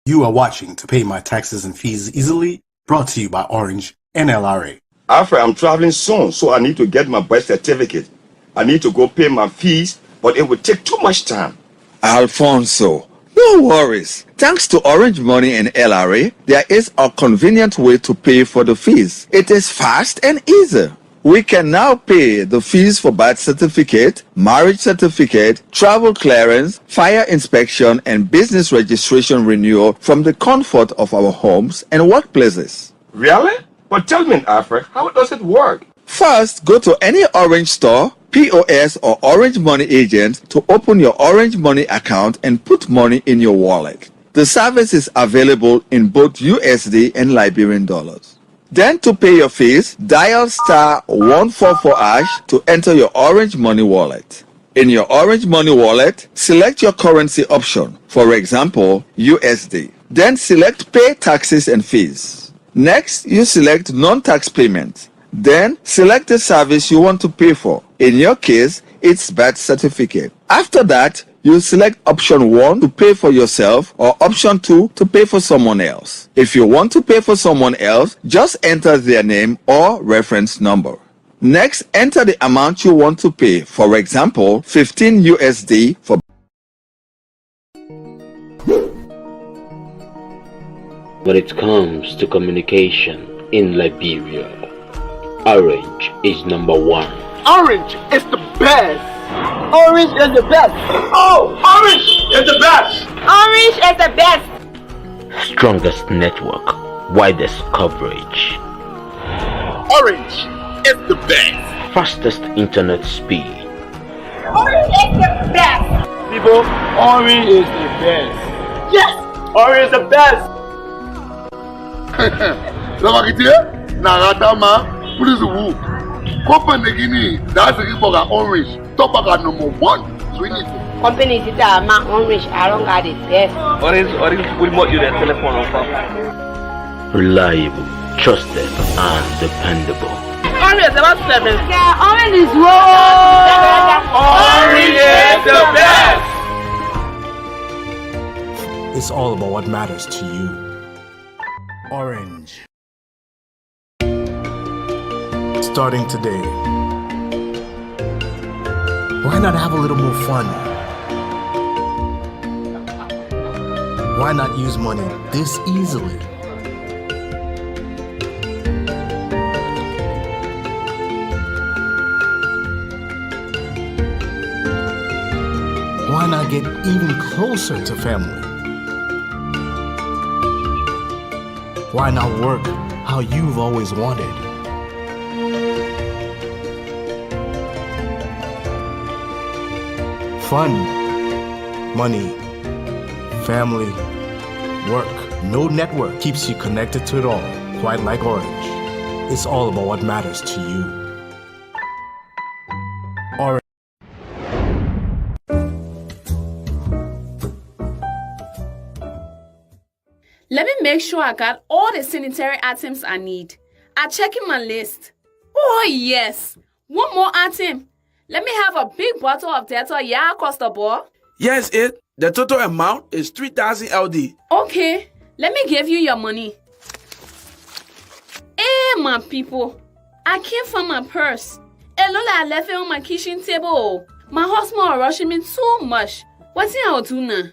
You are watching To Pay My Taxes and Fees Easily, brought to you by Orange NLRA. Alfred, I'm traveling soon, so I need to get my birth certificate. I need to go pay my fees, but it would take too much time. Alfonso, no worries. Thanks to Orange Money and LRA, there is a convenient way to pay for the fees. It is fast and easy. We can now pay the fees for birth certificate, marriage certificate, travel clearance, fire inspection, and business registration renewal from the comfort of our homes and workplaces. Really? But tell me, Alfred, how does it work? First, go to any Orange store, POS, or Orange Money agent to open your Orange Money account and put money in your wallet. The service is available in both USD and Liberian dollars. Then to pay your fees, dial *144# to enter your Orange Money wallet. In your Orange Money wallet, select your currency option, for example, USD. Then select Pay Taxes and Fees. Next, you select Non-Tax Payment. Then select the service you want to pay for. In your case, it's birth certificate. After that, you select option 1 to pay for yourself or option 2 to pay for someone else. If you want to pay for someone else, just enter their name or reference number. Next, enter the amount you want to pay. For example, 15 USD for. When it comes to communication in Liberia, Orange is number 1. Orange is the best. Orange is the best. Oh, Orange is the best. Orange is the best. Strongest network, widest coverage. Orange is the best. Fastest internet speed. Orange is the best. People, Orange is the best. Yes, Orange is the best. Lavakitia, Naratama, what is the woo? Company, that's the Riboga Orange, Tobaga #1. Swing it. Company is my Orange, I don't got it best. Orange, will more you the telephone offer. Reliable, trusted, and dependable. Orange is about 7. Yeah, Orange is Orange is the best. It's all about what matters to you. Orange. Starting today, why not have a little more fun? Why not use money this easily? Why not get even closer to family? Why not work how you've always wanted? Fun, money, family, work. No network keeps you connected to it all, quite like Orange. It's all about what matters to you. Orange. Let me make sure I got all the sanitary items I need. I'm checking my list. Oh yes, one more item. Let me have a big bottle of Dettol, yeah, across the board. Yes, the total amount is 3,000 LD. Okay, let me give you your money. Hey, my people, I can't find my purse. Lola, I left it on my kitchen table. My husband is rushing me too much. What's I will do now?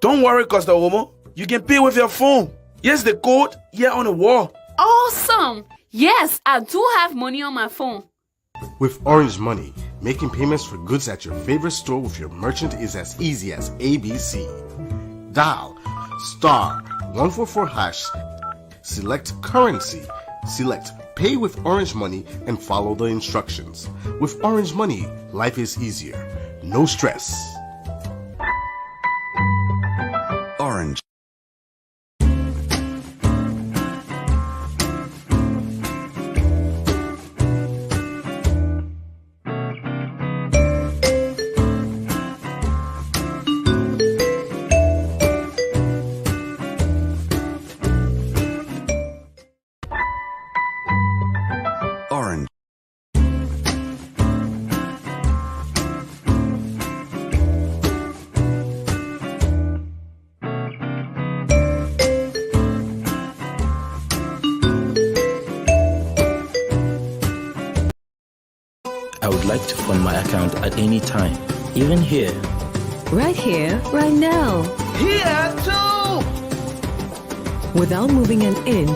Don't worry, Costa Homo. You can pay with your phone. Yes, the code here on the wall. Awesome. Yes, I do have money on my phone. With Orange Money, making payments for goods at your favorite store with your merchant is as easy as ABC. Dial *144#, select currency, select Pay with Orange Money, and follow the instructions. With Orange Money, life is easier. No stress. Orange. Orange. I would like to fund my account at any time, even here. Right here, right now. Here too! Without moving an inch.